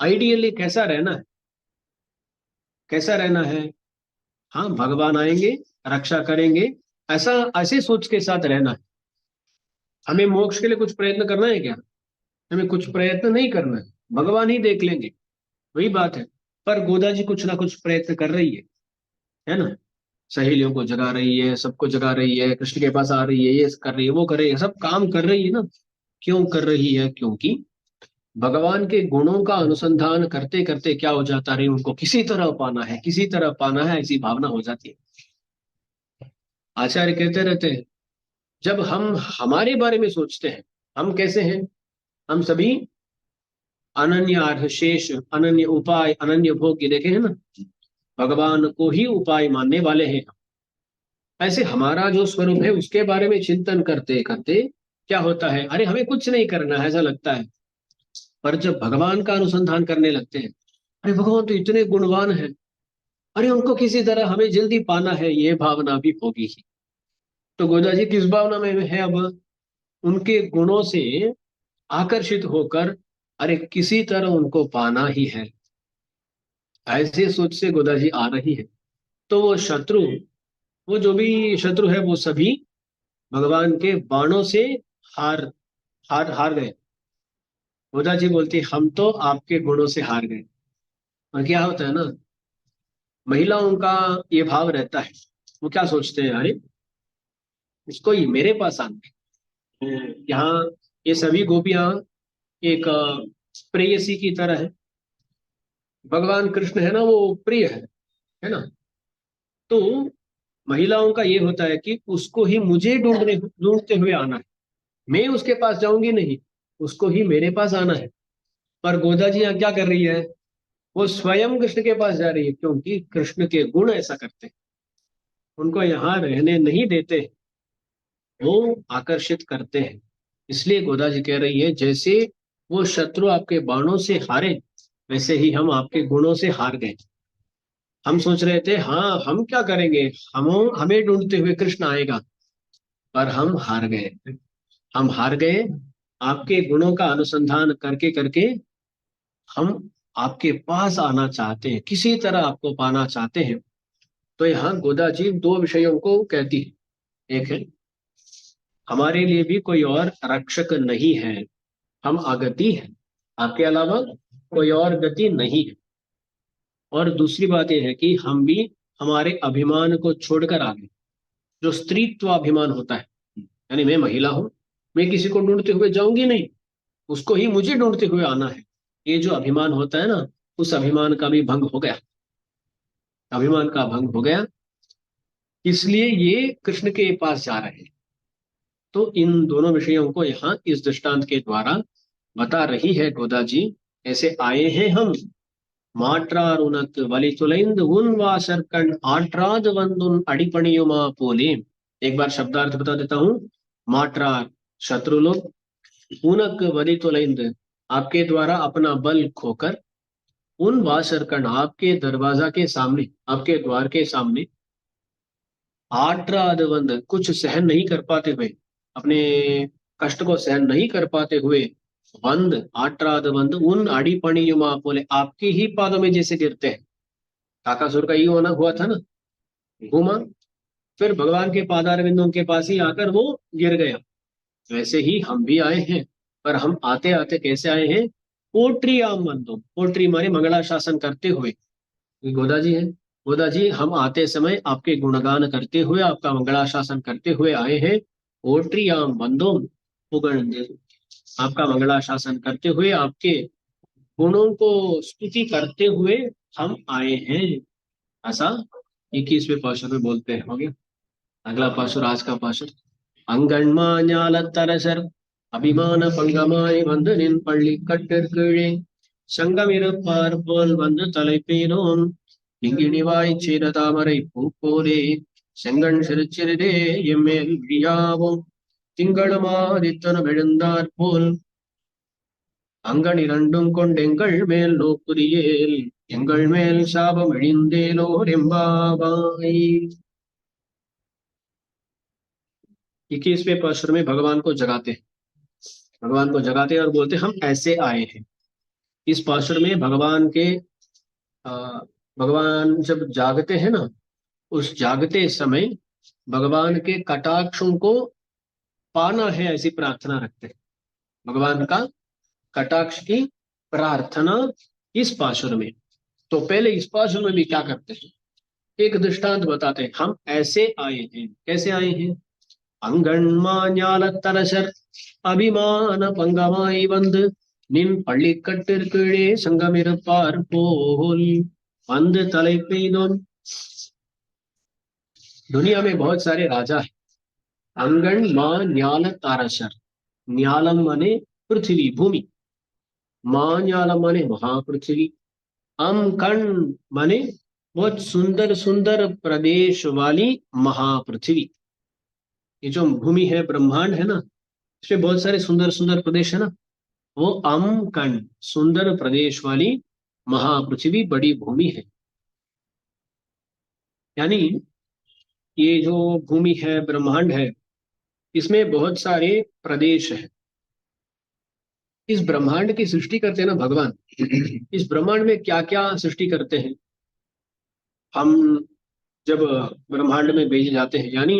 आइडियली कैसा रहना है? कैसा रहना है? हाँ, भगवान आएंगे, रक्षा करेंगे, ऐसा ऐसे सोच के साथ रहना है। हमें मोक्ष के लिए कुछ प्रयत्न करना है क्या? हमें कुछ प्रयत्न नहीं करना है, भगवान ही देख लेंगे। वही बात है। पर गोदा जी कुछ ना कुछ प्रयत्न कर रही है ना? सहेलियों को जगा रही है, सबको जगा रही है, कृष्ण के पास आ रही है, ये कर रही है, वो कर रही है, सब काम कर रही है ना। क्यों कर रही है? क्योंकि भगवान के गुणों का अनुसंधान करते करते क्या हो जाता है, उनको किसी तरह पाना है, किसी तरह पाना है, ऐसी भावना हो जाती है। आचार्य कहते रहते हैं, जब हम हमारे बारे में सोचते हैं, हम कैसे हैं? हम सभी अनन्य अर्थ शेष, अनन्य उपाय, अनन्य भोग, ये देखे हैं ना। भगवान को ही उपाय मानने वाले हैं। ऐसे हमारा जो स्वरूप है उसके बारे में चिंतन करते करते क्या होता है, अरे हमें कुछ नहीं करना है ऐसा लगता है। पर जब भगवान का अनुसंधान करने लगते हैं, अरे भगवान तो इतने गुणवान है, अरे उनको किसी तरह हमें जल्दी पाना है, ये भावना भी होगी ही। तो गोदा जी किस भावना में है अब? उनके गुणों से आकर्षित होकर, अरे किसी तरह उनको पाना ही है, ऐसे सोच से गोदा जी आ रही है। तो वो शत्रु, वो जो भी शत्रु है वो सभी भगवान के बाणों से हार हार हार गए। गोदा जी बोलती हम तो आपके गुणों से हार गए। और क्या होता है ना, महिलाओं का ये भाव रहता है। वो क्या सोचते हैं, अरे इसको ही मेरे पास आना है। यहाँ ये सभी गोपियां एक प्रेयसी की तरह है। भगवान कृष्ण है ना, वो प्रिय है ना। तो महिलाओं का ये होता है कि उसको ही मुझे ढूंढते हुए आना है। मैं उसके पास जाऊंगी नहीं, उसको ही मेरे पास आना है। पर गोदा जी यहाँ क्या कर रही है? वो स्वयं कृष्ण के पास जा रही है, क्योंकि कृष्ण के गुण ऐसा करते हैं, उनको यहाँ रहने नहीं देते, वो आकर्षित करते हैं। इसलिए गोदा जी कह रही है, जैसे वो शत्रु आपके बाणों से हारे, वैसे ही हम आपके गुणों से हार गए। हम सोच रहे थे हाँ हम क्या करेंगे, हम हमें ढूंढते हुए कृष्ण आएगा, पर हम हार गए। हम हार गए। आपके गुणों का अनुसंधान करके करके हम आपके पास आना चाहते हैं, किसी तरह आपको पाना चाहते हैं। तो यहाँ गोदा जी दो विषयों को कहती है। एक है, हमारे लिए भी कोई और रक्षक नहीं है, हम अगति हैं, आपके अलावा कोई और गति नहीं है। और दूसरी बात यह है कि हम भी हमारे अभिमान को छोड़कर आगे, जो स्त्रीत्वाभिमान होता है, यानी मैं महिला हूं, मैं किसी को ढूंढते हुए जाऊंगी नहीं, उसको ही मुझे ढूंढते हुए आना है। ये जो अभिमान होता है ना, उस अभिमान का भी भंग हो गया। अभिमान का भंग हो गया, इसलिए ये कृष्ण के पास जा रहे हैं। तो इन दोनों विषयों को यहाँ इस दृष्टांत के द्वारा बता रही है गोदा जी। ऐसे आए हैं हम, மாற்றாருனக்கு வலித்துளைந்து உன் வாசற்கண் ஆற்றாது வந்துन अड़िपणियुमा पोले। एक बार शब्दार्थ बता देता हूँ। माट्रार शत्रु लोग, उनक वलितुलैंद आपके द्वारा अपना बल खोकर, उन वासरकण आपके दरवाजा के सामने, आपके द्वार के सामने, आट्रादवंद कुछ सहन नहीं कर पाते हुए, अपने कष्ट को सहन नहीं कर पाते हुए, वंद आट्रादवंद उन अड़िपणियुमा बोले आपके ही पादों में जैसे गिरते हैं। काकासुर का ये होना हुआ था ना, घूमा, फिर भगवान के पादार बिंदु के पास ही आकर वो गिर गया। वैसे ही हम भी आए हैं। पर हम आते आते कैसे आए हैं? पोट्री आम बंदो, पोट्री मारे मंगला शासन करते हुए। ये गोदा जी है। गोदा जी हम आते समय आपके गुणगान करते हुए, आपका मंगला शासन करते हुए आए हैं। पोट्री आम बंदो पुगण दे, आपका मंगला शासन करते हुए, आपके गुणों को स्तुति करते हुए हम आए हैं। ऐसा 21वें पाशुर में बोलते हैं। हो गया अगला पाशुर, आज का पाशुर। अंगन्मा ஞாலத்தரசர் அபிமான பங்கமாய் வந்து நின் பள்ளி கட்டிற்கீழே சங்கம் இருப்பார் போல் வந்து தலைப்பேனோம் இங்கிணிவாய் சீர தாமரை பூப்போரே செங்கண் சிறுச்சிறிதே எம்மேல் விழியாவோம் திங்களுமாதித்தனும் எழுந்தாற் போல் அங்கன் இரண்டும் கொண்டெங்கள் மேல் நோக்குரியேல் எங்கள் மேல் சாபம் இழிந்தேலோர் एम्बाबाई। 21वें पाशुर में भगवान को जगाते हैं और बोलते हम ऐसे आए हैं। इस पाशुर में भगवान के भगवान जब जागते हैं ना, उस जागते समय भगवान के कटाक्षों को पाना है ऐसी प्रार्थना रखते हैं। भगवान का कटाक्ष की प्रार्थना इस पाशुर में। तो पहले इस पाशुर में भी क्या करते हैं, एक दृष्टांत बताते हैं। हम ऐसे आए हैं, कैसे आए हैं? अंगण्मान्यालतरशर अभिमान पंगमाई बंद நின் பள்ளிக்கட்டிற்கீழே சங்கமிருப்பார் போல் வந்து तலை பெய்தோம்। दुनिया में बहुत सारे राजा हैं। अंगण मां न्याल ताराशर, न्यालम माने पृथ्वी भूमि, मां न्यालम माने महापृथ्वी, अमकण माने बहुत सुंदर सुंदर प्रदेश वाली महापृथ्वी। ये जो भूमि है, ब्रह्मांड है ना, इसमें बहुत सारे सुंदर सुंदर प्रदेश है ना, वो अमकण सुंदर प्रदेश वाली महापृथ्वी बड़ी भूमि है। यानी ये जो भूमि है, ब्रह्मांड है, इसमें बहुत सारे प्रदेश है। इस ब्रह्मांड की सृष्टि करते हैं ना भगवान। इस ब्रह्मांड में क्या क्या सृष्टि करते हैं, हम जब ब्रह्मांड में भेजे जाते हैं, यानी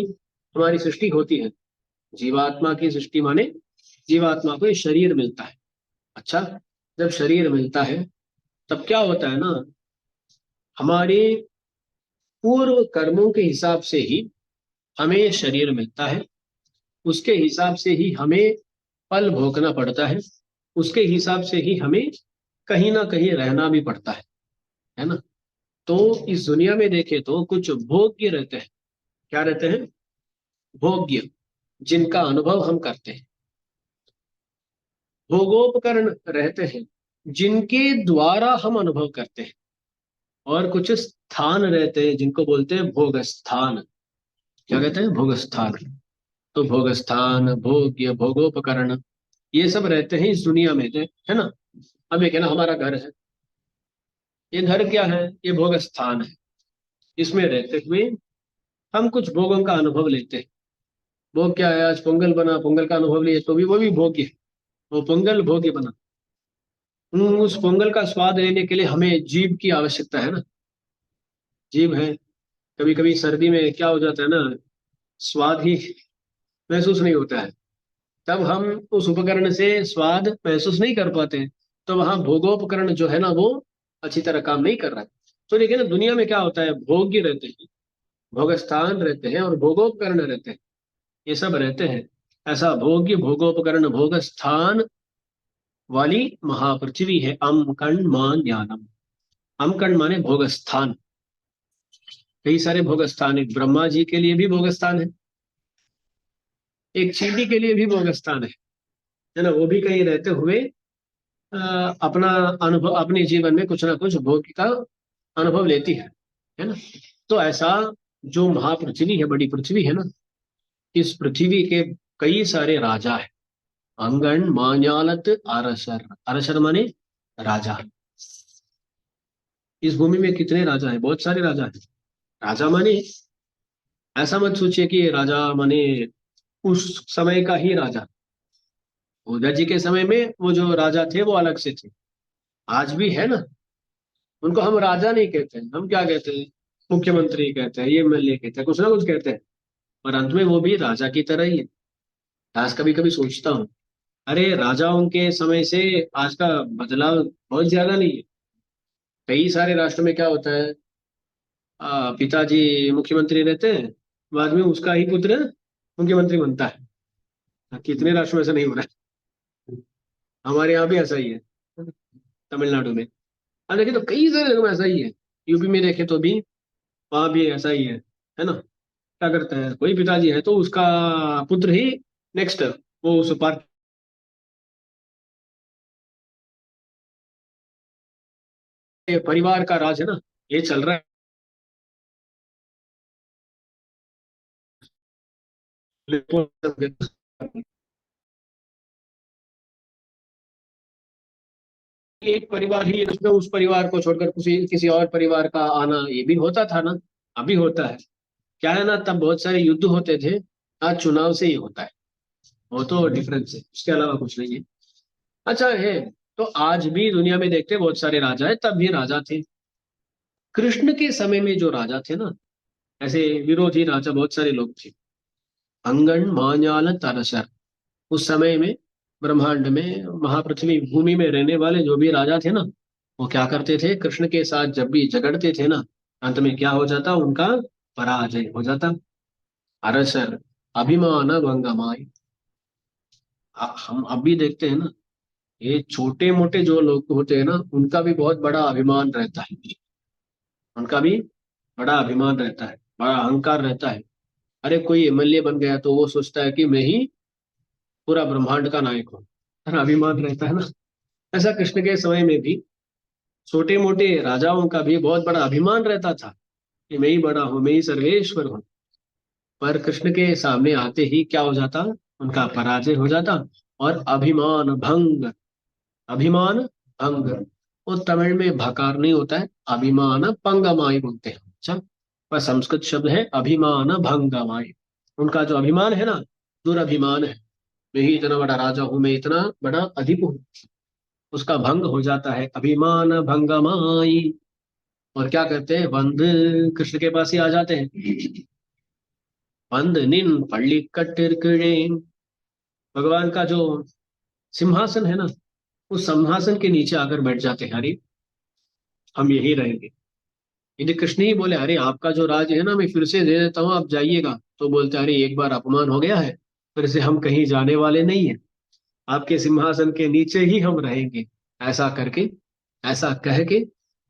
हमारी सृष्टि होती है। जीवात्मा की सृष्टि माने जीवात्मा को शरीर मिलता है। अच्छा, जब शरीर मिलता है तब क्या होता है ना, हमारे पूर्व कर्मों के हिसाब से ही हमें शरीर मिलता है, उसके हिसाब से ही हमें फल भोगना पड़ता है, उसके हिसाब से ही हमें कहीं ना कहीं रहना भी पड़ता है ना। तो इस दुनिया में देखे तो कुछ भोग्य रहते हैं। क्या रहते हैं? भोग्य, जिनका अनुभव हम करते हैं। भोगोपकरण रहते हैं, जिनके द्वारा हम अनुभव करते हैं। और कुछ स्थान रहते हैं, जिनको बोलते हैं भोग स्थान। क्या कहते हैं? भोग स्थान। तो भोग स्थान, भोग्य, भोगोपकरण, ये सब रहते हैं इस दुनिया में, है ना। अब एक है ना हमारा घर है, ये घर क्या है? ये भोग स्थान है। इसमें रहते हुए हम कुछ भोगों का अनुभव लेते हैं। भोग क्या है? आज पोंगल बना, पोंगल का अनुभव लिए तो भी वो भी भोग्य है, वो पोंगल भोग्य बना। उस पोंगल का स्वाद लेने के लिए हमें जीभ की आवश्यकता है ना। जीभ है, कभी कभी सर्दी में क्या हो जाता है ना, स्वाद ही महसूस नहीं होता है, तब हम उस उपकरण से स्वाद महसूस नहीं कर पाते हैं। तो वहां भोगोपकरण जो है ना, वो अच्छी तरह काम नहीं कर रहा है। तो देखिए ना, दुनिया में क्या होता है, भोग्य रहते हैं, भोग स्थान रहते हैं और भोगोपकरण रहते हैं, ये सब रहते हैं। ऐसा भोग्य, भोगोपकरण, भोग स्थान वाली महापृथ्वी है अमकण मान ज्ञानम। अमकण माने भोग स्थान। कई सारे भोग स्थान है। ब्रह्मा जी के लिए भी भोग स्थान है, एक चींटी के लिए भी भोग स्थान है ना। वो भी कहीं रहते हुए अपना अनुभव, अपने जीवन में कुछ ना कुछ भोग का अनुभव लेती है ना। तो ऐसा जो महापृथ्वी है, बड़ी पृथ्वी है ना, इस पृथ्वी के कई सारे राजा है। अंगन मान्यालत अरसर, अरसर माने राजा। इस भूमि में कितने राजा हैं? बहुत सारे राजा हैं। राजा माने ऐसा मत सोचिए कि राजा माने उस समय का ही राजा। उदय जी के समय में वो जो राजा थे वो अलग से थे, आज भी है ना। उनको हम राजा नहीं कहते हैं, हम क्या कहते हैं? मुख्यमंत्री कहते हैं, ये एमएलए कहते हैं, कुछ ना कुछ कहते हैं। और अंत में वो भी राजा की तरह ही है। आज कभी कभी सोचता हूँ, अरे राजाओं के समय से आज का बदलाव बहुत ज्यादा नहीं है। कई सारे राष्ट्र में क्या होता है, पिताजी मुख्यमंत्री रहते हैं, बाद में उसका ही पुत्र मुख्यमंत्री बनता है। कितने राष्ट्रों में ऐसा नहीं हो रहा है? हमारे यहाँ भी ऐसा ही है, तमिलनाडु में। अब देखे तो कई सारे जगह में ऐसा ही है। यूपी में देखे तो भी वहां भी ऐसा ही है ना। क्या करता है, कोई पिताजी है तो उसका पुत्र ही नेक्स्ट, वो उस पार्टी ये परिवार का राज है ना, ये चल रहा है। एक परिवार ही है, उसमें उस परिवार को छोड़कर किसी किसी और परिवार का आना ये भी होता था ना, अभी होता है। क्या है ना, तब बहुत सारे युद्ध होते थे, आज चुनाव से ही होता है। वो तो डिफरेंस है, उसके अलावा कुछ नहीं है। अच्छा है, तो आज भी दुनिया में देखते हैं बहुत सारे राजा है, तब भी राजा थे। कृष्ण के समय में जो राजा थे ना, ऐसे विरोधी राजा बहुत सारे लोग थे। अंगन मान्याल तरसर, उस समय में ब्रह्मांड में महापृथ्वी भूमि में रहने वाले जो भी राजा थे ना, वो क्या करते थे, कृष्ण के साथ जब भी झगड़ते थे ना, अंत में क्या हो जाता, उनका पराजय हो जाता। अरसर अभिमान भंगमाई। हम अब भी देखते हैं ना, ये छोटे मोटे जो लोग होते हैं ना, उनका भी बहुत बड़ा अभिमान रहता है। उनका भी बड़ा अभिमान रहता है, बड़ा अहंकार रहता है। अरे कोई एमएलए बन गया तो वो सोचता है कि मैं ही पूरा ब्रह्मांड का नायक हूँ, है ना, अभिमान रहता है ना। ऐसा कृष्ण के समय में भी छोटे मोटे राजाओं का भी बहुत बड़ा अभिमान रहता था कि मैं ही बड़ा हूँ, मैं ही सर्वेश्वर हूँ। पर कृष्ण के सामने आते ही क्या हो जाता, उनका पराजय हो जाता। और अभिमान भंग, अभिमान भंग, वो तमिल में भकार नहीं होता है, अभिमान पंगमाई बोलते हैं। अच्छा, पर संस्कृत शब्द है अभिमान भंगमाई। उनका जो अभिमान है ना, दुरभिमान है, मैं ही इतना बड़ा राजा हूं, मैं इतना बड़ा अधिप हूँ, उसका भंग हो जाता है, अभिमान भंगमाई। और क्या कहते हैं, वंद, कृष्ण के पास ही आ जाते हैं। वंद निन पल्ली कट्टिरकिड़े, भगवान का जो सिंहासन है ना, उस सिंहासन के नीचे आकर बैठ जाते हैं। अरे हम यही रहेंगे। यदि कृष्ण ही बोले अरे आपका जो राज है ना मैं फिर से दे देता हूँ, आप जाइएगा, तो बोलते अरे एक बार अपमान हो गया है, फिर से हम कहीं जाने वाले नहीं है, आपके सिंहासन के नीचे ही हम रहेंगे। ऐसा करके, ऐसा कह के,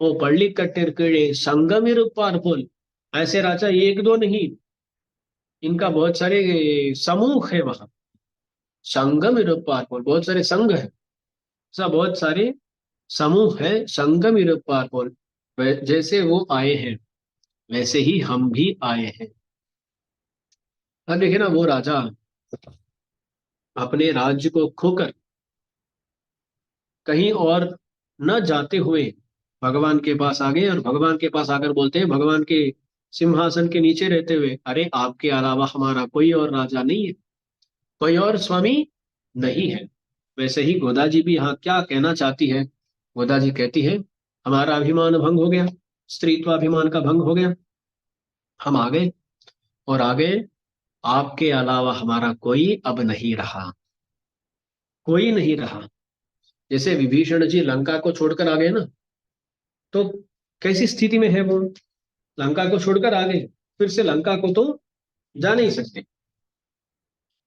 वो पल्ली कट्टेर कीड़े संगमिर पारपोल, ऐसे राजा एक दो नहीं, इनका बहुत सारे समूह है वहां। संगमिर पारपोल, बहुत सारे संघ है, ऐसा बहुत सारे समूह है। संगमिर पारपोल, जैसे वो आए हैं वैसे ही हम भी आए हैं। अब देखिए ना, वो राजा अपने राज्य को खोकर कहीं और न जाते हुए भगवान के पास आ गए, और भगवान के पास आकर बोलते हैं, भगवान के सिंहासन के नीचे रहते हुए, अरे आपके अलावा हमारा कोई और राजा नहीं है, कोई और स्वामी नहीं है। वैसे ही गोदा जी भी यहाँ क्या कहना चाहती है, गोदा जी कहती है, हमारा अभिमान भंग हो गया, स्त्रीत्वाभिमान का भंग हो गया, हम आ गए, और आगे आपके अलावा हमारा कोई अब नहीं रहा, कोई नहीं रहा। जैसे विभीषण जी लंका को छोड़कर आ गए ना, तो कैसी स्थिति में है वो, लंका को छोड़कर आ गए, फिर से लंका को तो जा नहीं सकते,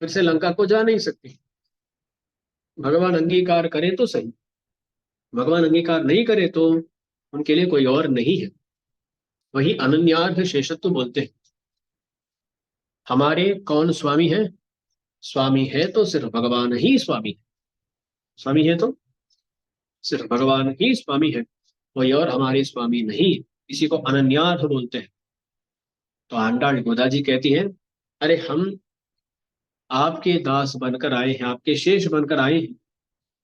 फिर से लंका को जा नहीं सकते। भगवान अंगीकार करे तो सही, भगवान अंगीकार नहीं करे तो उनके लिए कोई और नहीं है। वही अनन्यार्थ शेषत्व बोलते हैं। हमारे कौन स्वामी है, स्वामी है तो सिर्फ भगवान ही स्वामी है, स्वामी है तो सिर्फ भगवान ही स्वामी है, कोई और हमारे स्वामी नहीं है। इसी को अनन्यार्थ बोलते हैं। तो आंडाल गोदा जी कहती है, अरे हम आपके दास बनकर आए हैं, आपके शेष बनकर आए हैं,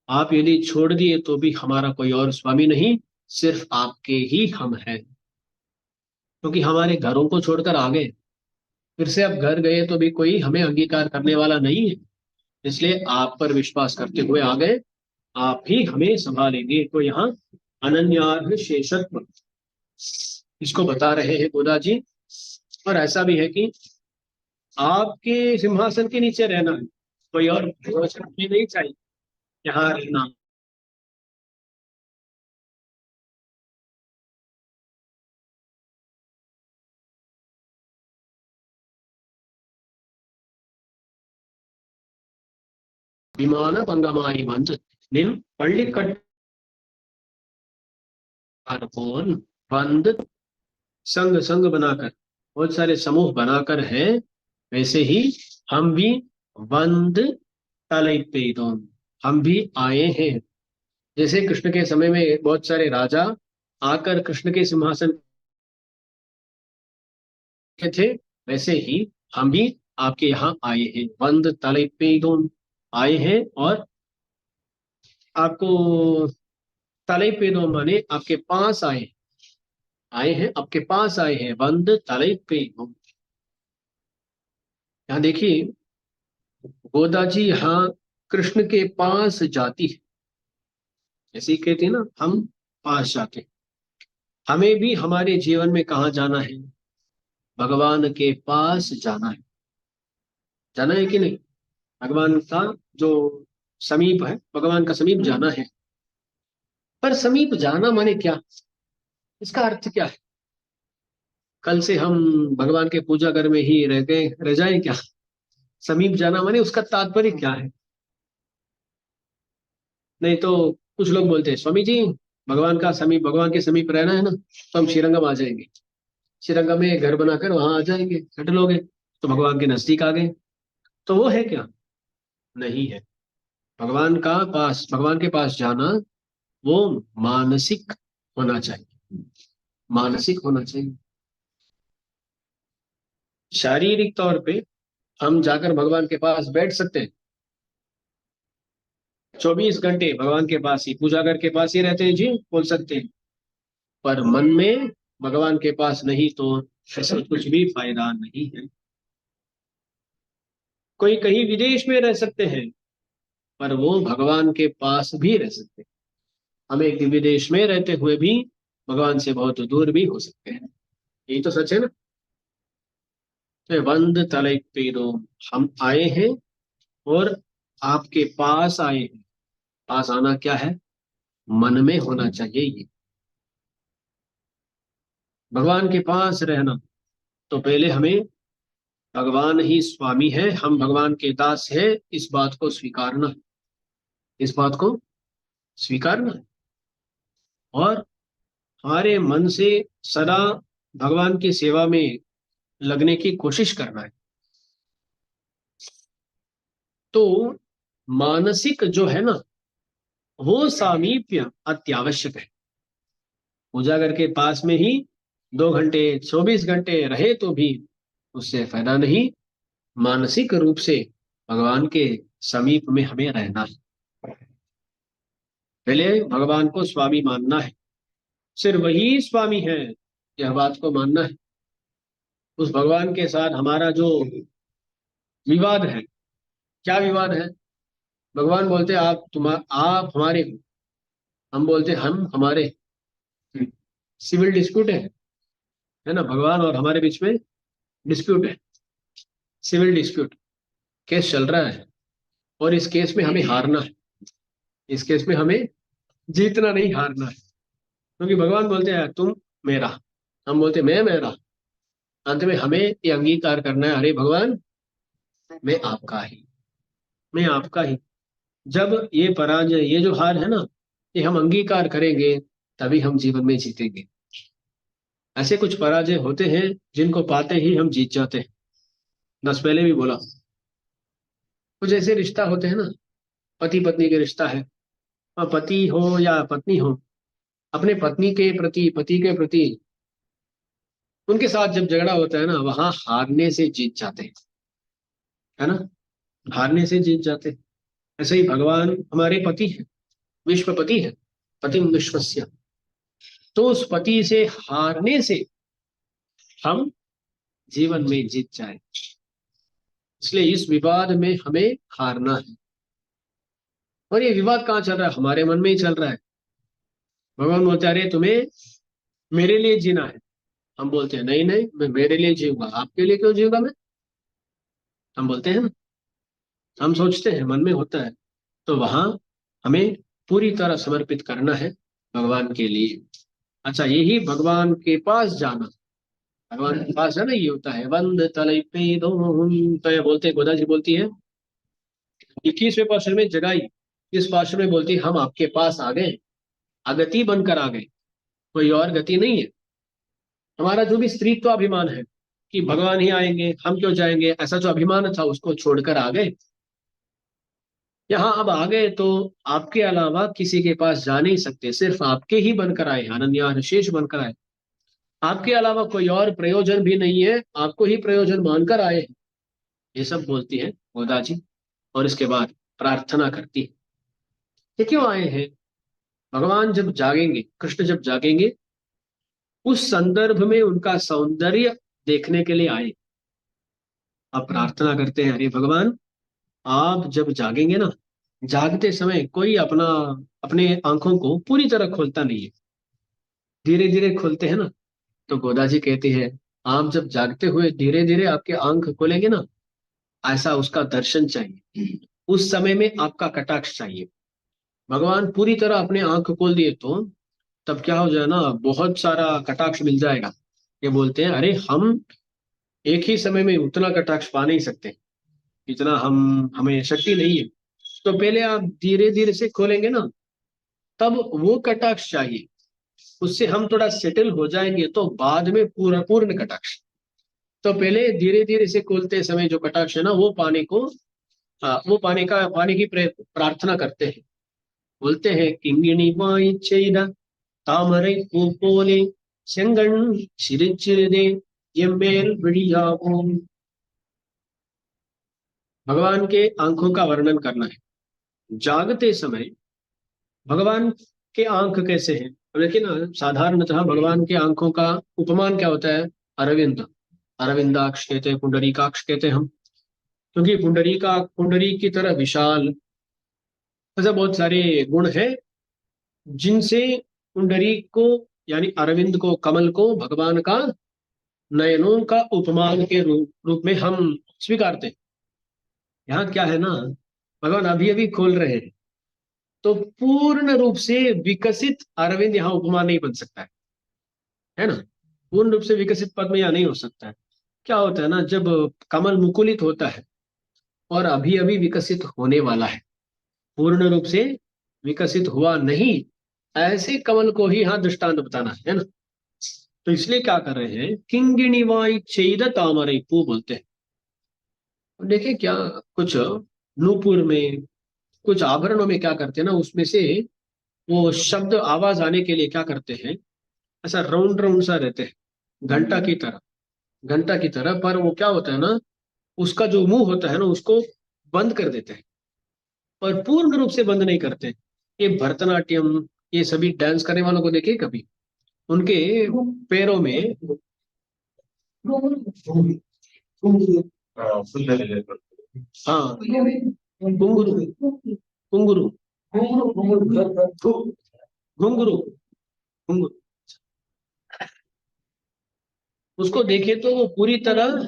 आप यदि छोड़ दिए तो भी हमारा कोई और स्वामी नहीं, सिर्फ आपके ही हम हैं। क्योंकि हमारे घरों को छोड़कर आ गए, फिर से अब घर गए तो भी कोई हमें अंगीकार करने वाला नहीं है, इसलिए आप पर विश्वास करते हुए आ गए, आप ही हमें संभालेंगे। तो यहाँ अनन्यार्थ शेषत्व इसको बता रहे हैं गोदा जी। और ऐसा भी है कि आपके सिंहासन के नीचे रहना है, कोई और हमें नहीं चाहिए यहाँ रहना। விமான பங்கமாய் வந்து நின் पल्ली बंद, संग संग बनाकर, बहुत सारे समूह बनाकर है, वैसे ही हम भी बंद तलैपेदोन, हम भी आए हैं। जैसे कृष्ण के समय में बहुत सारे राजा आकर कृष्ण के सिंहासन के थे, वैसे ही हम भी आपके यहाँ आए हैं। वंद तले पे आए हैं, और आपको तले पे दो माने आपके पास आए, आए हैं आपके पास आए हैं। वंद तले पे दो। यहाँ देखिए, गोदा जी यहाँ कृष्ण के पास जाती है, ऐसे ही कहते हैं ना, हम पास जाते हैं। हमें भी हमारे जीवन में कहाँ जाना है? भगवान के पास जाना है। जाना है कि नहीं? भगवान का जो समीप है, भगवान का समीप जाना है। पर समीप जाना माने क्या? इसका अर्थ क्या है? कल से हम भगवान के पूजा घर में ही रह गए, रह जाए क्या? समीप जाना माने उसका तात्पर्य क्या है? नहीं तो कुछ लोग बोलते हैं, स्वामी जी भगवान का समीप, भगवान के समीप रहना है ना, तो हम श्रीरंगम आ जाएंगे, श्रीरंगम में घर बनाकर वहां आ जाएंगे, सेटल हो गए, तो भगवान के नजदीक आ गए। तो वो है क्या? नहीं है। भगवान के पास जाना, वो मानसिक होना चाहिए, मानसिक होना चाहिए। शारीरिक तौर पे हम जाकर भगवान के पास बैठ सकते हैं, 24 घंटे भगवान के पास ही, पूजा घर के पास ही रहते हैं जी, बोल सकते हैं। पर मन में भगवान के पास नहीं, तो ऐसा कुछ भी फायदा नहीं है। कोई कहीं विदेश में रह सकते हैं, पर वो भगवान के पास भी रह सकते हैं। हम एक विदेश में रहते हुए भी भगवान से बहुत दूर भी हो सकते हैं। यही तो सच है ना? तो बंद तले पेरो, हम आए हैं और आपके पास आए हैं। पास आना क्या है? मन में होना चाहिए ये। भगवान के पास रहना, तो पहले हमें भगवान ही स्वामी है, हम भगवान के दास है, इस बात को स्वीकारना है, इस बात को स्वीकारना है। और हमारे मन से सदा भगवान की सेवा में लगने की कोशिश करना है। तो मानसिक जो है ना, वो सामीप्य अत्यावश्यक है। पूजा घर के पास में ही 2 घंटे 24 घंटे रहे तो भी उससे फायदा नहीं। मानसिक रूप से भगवान के समीप में हमें रहना है। पहले भगवान को स्वामी मानना है, सिर्फ वही स्वामी है, यह बात को मानना है। उस भगवान के साथ हमारा जो विवाद है, क्या विवाद है? भगवान बोलते आप हमारे हो, हम बोलते हम हमारे। सिविल डिस्प्यूट है ना, भगवान और हमारे बीच में डिस्प्यूट है, सिविल डिस्प्यूट, केस चल रहा है। और इस केस में हमें हारना है, इस केस में हमें जीतना नहीं, हारना है। क्योंकि भगवान बोलते हैं तुम मेरा, हम बोलते मैं मेरा। अंत में हमें ये अंगीकार करना है, अरे भगवान मैं आपका ही, मैं आपका ही। जब ये पराजय, ये जो हार है ना, ये हम अंगीकार करेंगे, तभी हम जीवन में जीतेंगे। ऐसे कुछ पराजय होते हैं जिनको पाते ही हम जीत जाते हैं। दस पहले भी बोला, कुछ ऐसे रिश्ता होते हैं ना, पति पत्नी के रिश्ता है, और पति हो या पत्नी हो, अपने पत्नी के प्रति, पति के प्रति, उनके साथ जब झगड़ा होता है ना, वहां हारने से जीत जाते हैं, है ना, हारने से जीत जाते हैं। ऐसे ही भगवान हमारे पति है, विश्वपति है, पति विश्वस्य। तो उस पति से हारने से हम जीवन में जीत जाए, इसलिए इस विवाद में हमें हारना है। और ये विवाद कहाँ चल रहा है? हमारे मन में ही चल रहा है। भगवान बोलते हैं, अरे तुम्हें मेरे लिए जीना है। हम बोलते हैं नहीं नहीं, मैं मेरे लिए जीऊंगा, आपके लिए क्यों जीऊंगा मैं? हम बोलते हैं ना, हम सोचते हैं, मन में होता है। तो वहां हमें पूरी तरह समर्पित करना है भगवान के लिए। अच्छा, यही भगवान के पास जाना, भगवान के पास जाना ये होता है वंद तलई पे दो। तो ये बोलते हैं, गोदा जी बोलती है 21वें पाशुर में जगाई, इस पाशुर में बोलती है हम आपके पास आ गए, अगति बनकर आ गए, कोई और गति नहीं है। हमारा जो भी स्त्रीत्व अभिमान है कि भगवान ही आएंगे, हम क्यों जाएंगे, ऐसा जो अभिमान था उसको छोड़कर आ गए। यहाँ अब आ गए तो आपके अलावा किसी के पास जा नहीं सकते, सिर्फ आपके ही बनकर आए, अनन्या शेष बनकर आए। आपके अलावा कोई और प्रयोजन भी नहीं है, आपको ही प्रयोजन मानकर आए हैं। ये सब बोलती है गोदा जी। और इसके बाद प्रार्थना करती है। ये क्यों आए हैं? भगवान जब जागेंगे, कृष्ण जब जागेंगे, उस संदर्भ में उनका सौंदर्य देखने के लिए आए। आप प्रार्थना करते हैं, अरे भगवान, आप जब जागेंगे ना, जागते समय कोई अपना अपने आंखों को पूरी तरह खोलता नहीं है, धीरे धीरे खोलते हैं ना। तो गोदा जी कहती है, आप जब जागते हुए धीरे धीरे आपके आंख खोलेंगे ना, ऐसा उसका दर्शन चाहिए, उस समय में आपका कटाक्ष चाहिए। भगवान पूरी तरह अपने आंख खोल दिए तो तब क्या हो जाए ना, बहुत सारा कटाक्ष मिल जाएगा। ये बोलते हैं, अरे हम एक ही समय में उतना कटाक्ष पा नहीं सकते, इतना हमें शक्ति नहीं है। तो पहले आप धीरे धीरे से खोलेंगे ना, तब वो कटाक्ष चाहिए, उससे हम थोड़ा सेटल हो जाएंगे तो बाद में पूरा पूर्ण कटाक्ष। तो पहले धीरे धीरे से खोलते समय जो कटाक्ष है ना, वो पाने को, वो पाने की प्रार्थना करते हैं। बोलते हैं, किंगिणी माई चैदा तामரை பூ போலே செங்கண் சிரிச்சிருதே எம்மேல் விழியாகும்। भगवान के आंखों का वर्णन करना है। जागते समय भगवान के आंख कैसे हैं? लेकिन साधारणतः भगवान के आंखों का उपमान क्या होता है? अरविंद, अरविंदाक्ष कहते हैं, पुंडरीकाक्ष कहते हैं हम, क्योंकि पुंडरी की तरह विशाल, ऐसा बहुत सारे गुण है जिनसे पुंडरी को, यानी अरविंद को, कमल को भगवान का नयनों का उपमान के रूप में हम स्वीकारते हैं। यहाँ क्या है ना, भगवान अभी अभी खोल रहे हैं, तो पूर्ण रूप से विकसित अरविंद यहाँ उपमा नहीं बन सकता है ना। पूर्ण रूप से विकसित पद्म यहाँ नहीं हो सकता है। क्या होता है ना, जब कमल मुकुलित होता है और अभी अभी विकसित होने वाला है, पूर्ण रूप से विकसित हुआ नहीं, ऐसे कमल को ही यहाँ दृष्टांत बताना है ना। तो इसलिए क्या कर रहे हैं, किंगिणीवाई चैद तामरई पू बोलते हैं। देखिए क्या, कुछ नूपुर में, कुछ आभरणों में क्या करते हैं ना, उसमें से वो शब्द आवाज आने के लिए क्या करते हैं, ऐसा राउंड राउंड सा रहते हैं, घंटा की तरह, घंटा की तरह। पर वो क्या होता है ना, उसका जो मुंह होता है ना, उसको बंद कर देते हैं, पर पूर्ण रूप से बंद नहीं करते। ये भरतनाट्यम, ये सभी डांस करने वालों को देखिए कभी, उनके पैरों में, हाँ, घुंघरू, घुंघरू, घुंघरू, घुंघरू, उसको देखे तो वो पूरी तरह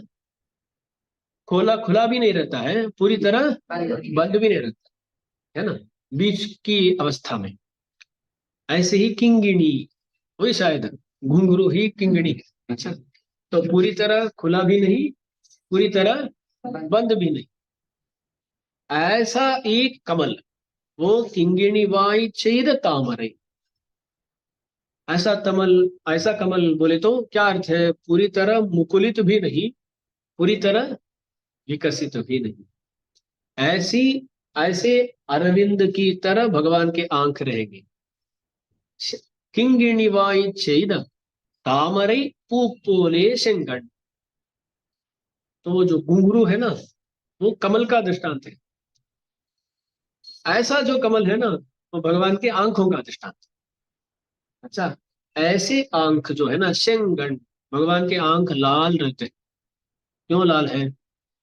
खोला खुला भी नहीं रहता है, पूरी तरह बंद भी नहीं रहता है ना, बीच की अवस्था में। ऐसे ही किंगिणी, वही शायद घुंघरू ही किंगिणी। अच्छा, तो पूरी तरह खुला भी नहीं, पूरी तरह बंद भी नहीं, ऐसा एक कमल, वो किंगिणी वाई छेद तामरे। ऐसा कमल, ऐसा कमल बोले तो क्या अर्थ है? पूरी तरह मुकुलित भी नहीं, पूरी तरह विकसित भी नहीं, ऐसी, ऐसे अरविंद की तरह भगवान के आंख रहेंगे। किंगिणीवाई छेद तामரை பூப்போலே செங்கண்। तो वो जो घुंघरू है ना, वो कमल का दृष्टांत है। ऐसा जो कमल है ना, वो भगवान के आंखों का दृष्टांत। अच्छा, ऐसे आंख जो है ना, शेंगण, भगवान के आंख लाल रहते हैं। क्यों लाल है?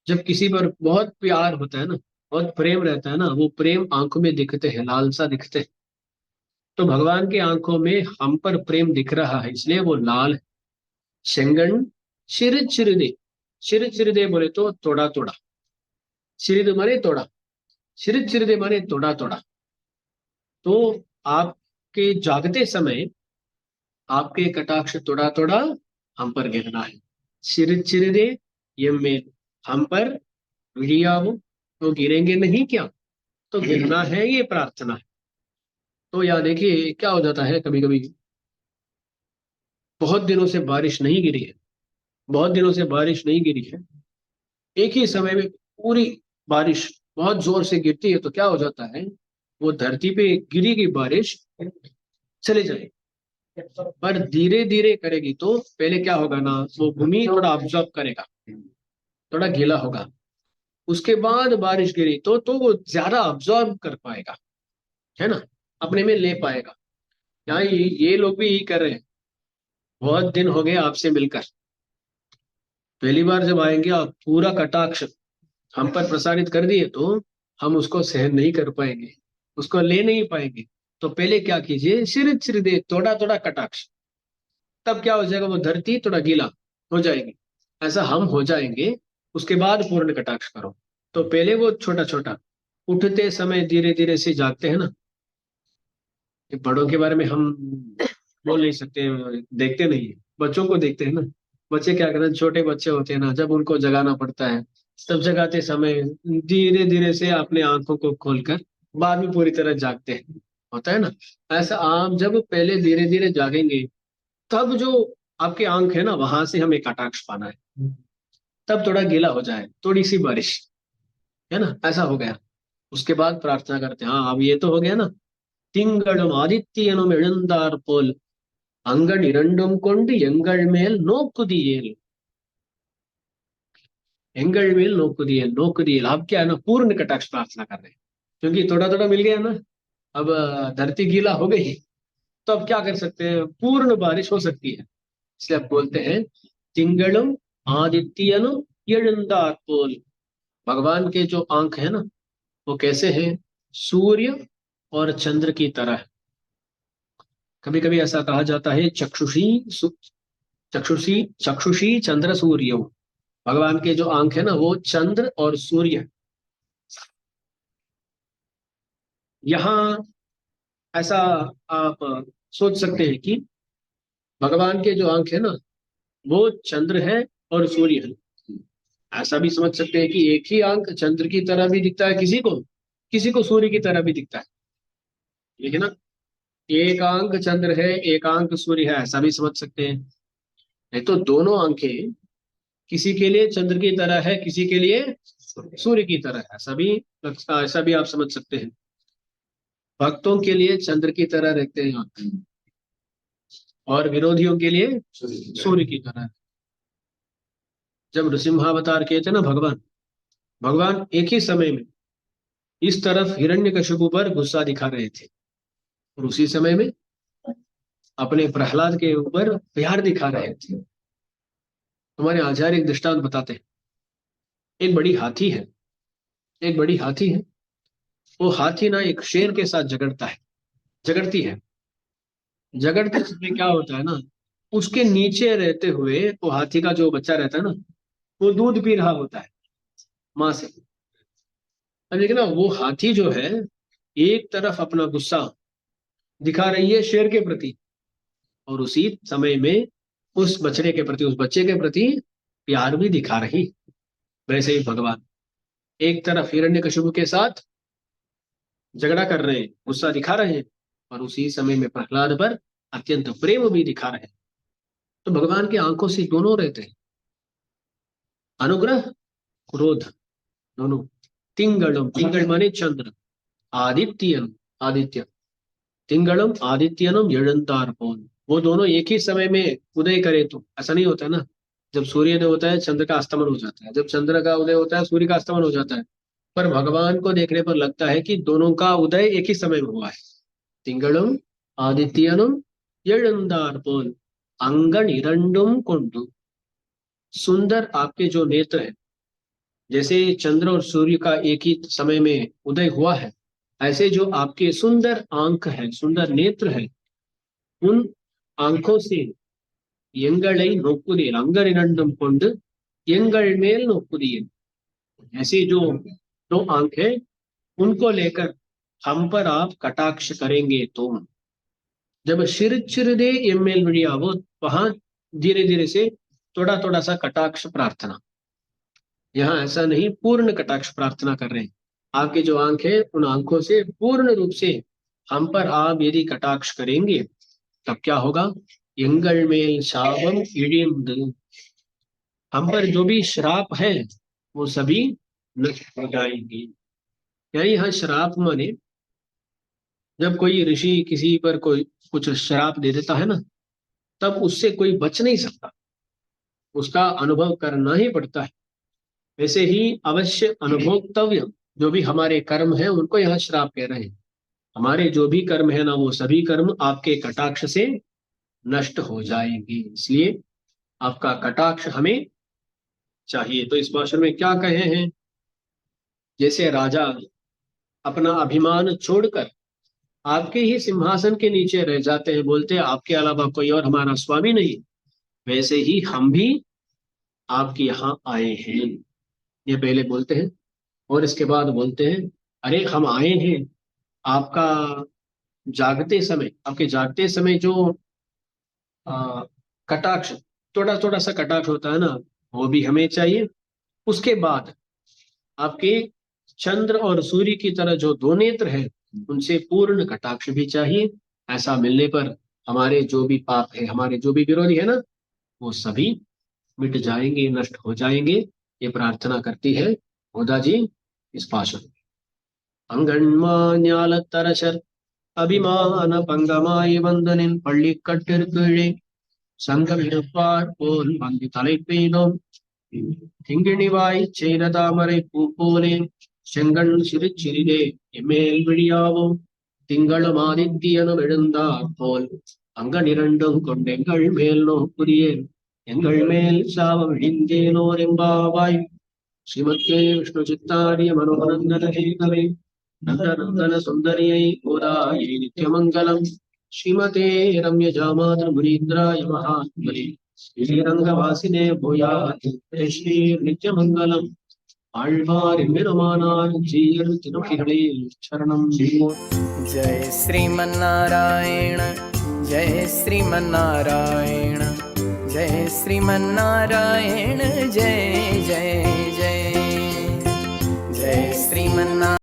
जब किसी पर बहुत प्यार होता है ना, बहुत प्रेम रहता है ना, वो प्रेम आंखों में दिखते हैं, लाल सा दिखते हैं। तो भगवान की आंखों में हम पर प्रेम दिख रहा है, इसलिए वो लाल है। शेंगण चिर चिरदे, चिर चिरदे बोले तो तोड़ा तोड़ा, चिरिद माने तोड़ा, चिर चिरदे माने तोड़ा तोड़ा। तो आपके जागते समय आपके कटाक्ष तोड़ा तोड़ा हम पर गिरना है। चिर चिरदे ये में हम पर विड़ियावु, तो गिरेंगे नहीं क्या? तो गिरना है, ये प्रार्थना है। तो यार देखिए क्या हो जाता है, कभी कभी बहुत दिनों से बारिश नहीं गिरी है, बहुत दिनों से बारिश नहीं गिरी है, एक ही समय में पूरी बारिश बहुत जोर से गिरती है तो क्या हो जाता है, वो धरती पे गिरी की बारिश चली जाएगी। पर धीरे धीरे करेगी तो पहले क्या होगा ना, वो भूमि थोड़ा ऑब्जॉर्व करेगा, थोड़ा गीला होगा। उसके बाद बारिश गिरी तो वो ज्यादा ऑब्जॉर्व कर पाएगा, है ना, अपने में ले पाएगा। यहाँ ये लोग भी यही कर रहे हैं। बहुत दिन हो गए आपसे मिलकर, पहली बार जब आएंगे आप पूरा कटाक्ष हम पर प्रसारित कर दिए तो हम उसको सहन नहीं कर पाएंगे, उसको ले नहीं पाएंगे। तो पहले क्या कीजिए, सिर सिर दे थोड़ा थोड़ा कटाक्ष, तब क्या हो जाएगा, वो धरती थोड़ा गीला हो जाएगी। ऐसा हम हो जाएंगे, उसके बाद पूर्ण कटाक्ष करो। तो पहले वो छोटा छोटा, उठते समय धीरे धीरे से जागते हैं ना। कि बड़ों के बारे में हम बोल नहीं सकते, देखते नहीं है, बच्चों को देखते हैं ना। बच्चे क्या करते हैं, छोटे बच्चे होते हैं ना, जब उनको जगाना पड़ता है तब जगाते समय धीरे धीरे से अपने आंखों को खोलकर बाद में पूरी तरह जागते हैं, होता है ना। ऐसा आप जब पहले धीरे धीरे जागेंगे, तब जो आपके आंख है ना, वहां से हमें कटाक्ष पाना है। तब थोड़ा गीला हो जाए, थोड़ी सी बारिश, है ना, ऐसा हो गया। उसके बाद प्रार्थना करते हैं। हाँ अब ये तो हो गया ना, திங்களும் ஆதித்யனும் எழுந்தார் போல் அங்கண் இரண்டும் கொண்டு எங்கள் மேல் நோக்குதியேல்। एंगल मेल नोकुदियल, नोकुदियल आप क्या है ना, पूर्ण कटाक्ष प्रार्थना कर रहे हैं, क्योंकि थोड़ा थोड़ा मिल गया ना। अब धरती गीला हो गई, तो अब क्या कर सकते हैं, पूर्ण बारिश हो सकती है। इसलिए आप बोलते हैं तिंगलम आदित्यनु எழுந்தார் போல்। भगवान के जो आंख है ना, वो कैसे हैं, सूर्य और चंद्र की तरह। कभी कभी ऐसा कहा जाता है चक्षुषी चक्षुषी चंद्र सूर्य। भगवान के जो आंख है ना, वो चंद्र और सूर्य। यहाँ ऐसा आप सोच सकते हैं कि भगवान के जो आंख है ना, वो चंद्र है और सूर्य है। ऐसा भी समझ सकते हैं कि एक ही आंख चंद्र की तरह भी दिखता है किसी को, किसी को सूर्य की तरह भी दिखता है। लेकिन ना, एक आंख चंद्र है, एक आंख सूर्य है, ऐसा भी समझ सकते हैं। नहीं तो दोनों आंखें किसी के लिए चंद्र की तरह है, किसी के लिए सूर्य की तरह है, ऐसा भी आप समझ सकते हैं। भक्तों के लिए चंद्र की तरह रहते हैं आंख, और विरोधियों के लिए सूर्य की तरह। जब नृसिंहावतार किए थे ना भगवान, भगवान एक ही समय में इस तरफ हिरण्यकशिपु पर गुस्सा दिखा रहे थे, और उसी समय में अपने प्रहलाद के ऊपर प्यार दिखा रहे थे। हमारे आचार्य एक दृष्टांत बताते हैं। एक बड़ी हाथी है, एक बड़ी हाथी है। वो हाथी ना एक शेर के साथ झगड़ता है, झगड़ती है। झगड़ते समय क्या होता है ना, उसके नीचे रहते हुए वो हाथी का जो बच्चा रहता है ना, वो दूध पी रहा होता है माँ से। अब लेकिन ना, वो हाथी जो है एक तरफ अपना गुस्सा दिखा रही है शेर के प्रति, और उसी समय में उस बछड़े के प्रति, उस बच्चे के प्रति प्यार भी दिखा रही। वैसे ही भगवान एक तरफ हिरण्यकशिपु के साथ झगड़ा कर रहे हैं, गुस्सा दिखा रहे हैं, और उसी समय में प्रहलाद पर अत्यंत प्रेम भी दिखा रहे हैं। तो भगवान की आंखों से दोनों रहते हैं, अनुग्रह क्रोध दोनों। तिंगड़म, तिंगड़ माने चंद्र, आदित्यन आदित्य, तिंगड़म आदित्यनम எழுந்தார் போல்। वो दोनों एक ही समय में उदय करे तो ऐसा नहीं होता ना। जब सूर्योदय होता है चंद्र का अस्तमन हो जाता है, जब चंद्र का उदय होता है सूर्य का अस्तमन हो जाता है। पर भगवान को देखने पर लगता है कि दोनों का उदय एक ही समय में हुआ है। திங்களும் ஆதித்யனும் எழுந்தார் போல் अंगण இரண்டும் கொண்டு। सुंदर आपके जो नेत्र हैं, जैसे चंद्र और सूर्य का एक ही समय में उदय हुआ है, ऐसे जो आपके सुंदर आंख है, सुंदर नेत्र है, उन आंखों से எங்களை நோக்குதேல் अंगर இரண்டும் கொண்டு எங்கள் மேல் நோக்குதேल। ऐसे जो दो आंख है, उनको लेकर हम पर आप कटाक्ष करेंगे तो। जब शिर चिरदे एमएल मीडिया वो, वहां धीरे धीरे से थोड़ा थोड़ा सा कटाक्ष प्रार्थना। यहाँ ऐसा नहीं, पूर्ण कटाक्ष प्रार्थना कर रहे हैं। आपकी जो आंख है, उन आंखों से पूर्ण रूप से हम पर आप यदि कटाक्ष करेंगे, तब क्या होगा, எங்கள் மேல் சாபம் இழிந்து, हम पर जो भी श्राप है वो सभी नष्ट हो जाएंगे। यानी यहाँ श्राप माने जब कोई ऋषि किसी पर कोई कुछ श्राप दे देता है ना, तब उससे कोई बच नहीं सकता, उसका अनुभव करना ही पड़ता है। वैसे ही अवश्य अनुभोक्तव्य जो भी हमारे कर्म है उनको यहाँ श्राप कह रहे हैं। हमारे जो भी कर्म है ना, वो सभी कर्म आपके कटाक्ष से नष्ट हो जाएंगे, इसलिए आपका कटाक्ष हमें चाहिए। तो इस भाषण में क्या कहे हैं, जैसे राजा अपना अभिमान छोड़कर आपके ही सिंहासन के नीचे रह जाते हैं, बोलते हैं आपके अलावा कोई और हमारा स्वामी नहीं, वैसे ही हम भी आपके यहाँ आए हैं, ये पहले बोलते हैं। और इसके बाद बोलते हैं, अरे हम आए हैं आपका जागते समय, आपके जागते समय जो कटाक्ष, थोड़ा थोड़ा सा कटाक्ष होता है ना, वो भी हमें चाहिए। उसके बाद आपके चंद्र और सूर्य की तरह जो दो नेत्र है, उनसे पूर्ण कटाक्ष भी चाहिए। ऐसा मिलने पर हमारे जो भी पाप है, हमारे जो भी विरोधी है ना, वो सभी मिट जाएंगे, नष्ट हो जाएंगे। ये प्रार्थना करती है गोदा जी इस भाषण में। अंगन्मान्यालतरशर अभिमान பங்கமாய் வந்து நின் பள்ளிக்கட்டிற்கீழே சங்கமிருப்பார் போல் வந்து தலை பெய்தோம் திங்கிணிவாய் செய்த தாமரை பூ போலே செங்கண் சிறு சிறிதே எம்மேல் விழியாவோம் திங்களும் ஆதித்யனும் எழுந்தார் போல் அங்கனிரண்டும் கொண்டெங்கள் மேல் நோக்குரியேன் எங்கள் மேல் சாபம் இழிந்தேனோர் எம்பாவாய் ஸ்ரீமத்தே விஷ்ணு சித்தாரிய மனோரந்தன ஹேதவே நந்தநந்தன சுந்தரியை கோதாயை நித்யமங்கலம் ஸ்ரீமதே ரம்ய ஜாமாதர முனீந்திராய மகாத்மனே ஸ்ரீரங்கவாசினே பூயாத் ஸ்ரீ நித்யமங்கலம் ஆழ்வார் எம்பெருமானார் ஜீயர் திருவடிகளே சரணம். जय श्रीमन्नारायण जय श्रीमन्नारायण जय श्रीमन्नारायण जय जय जय जय श्रीमन्नारायण.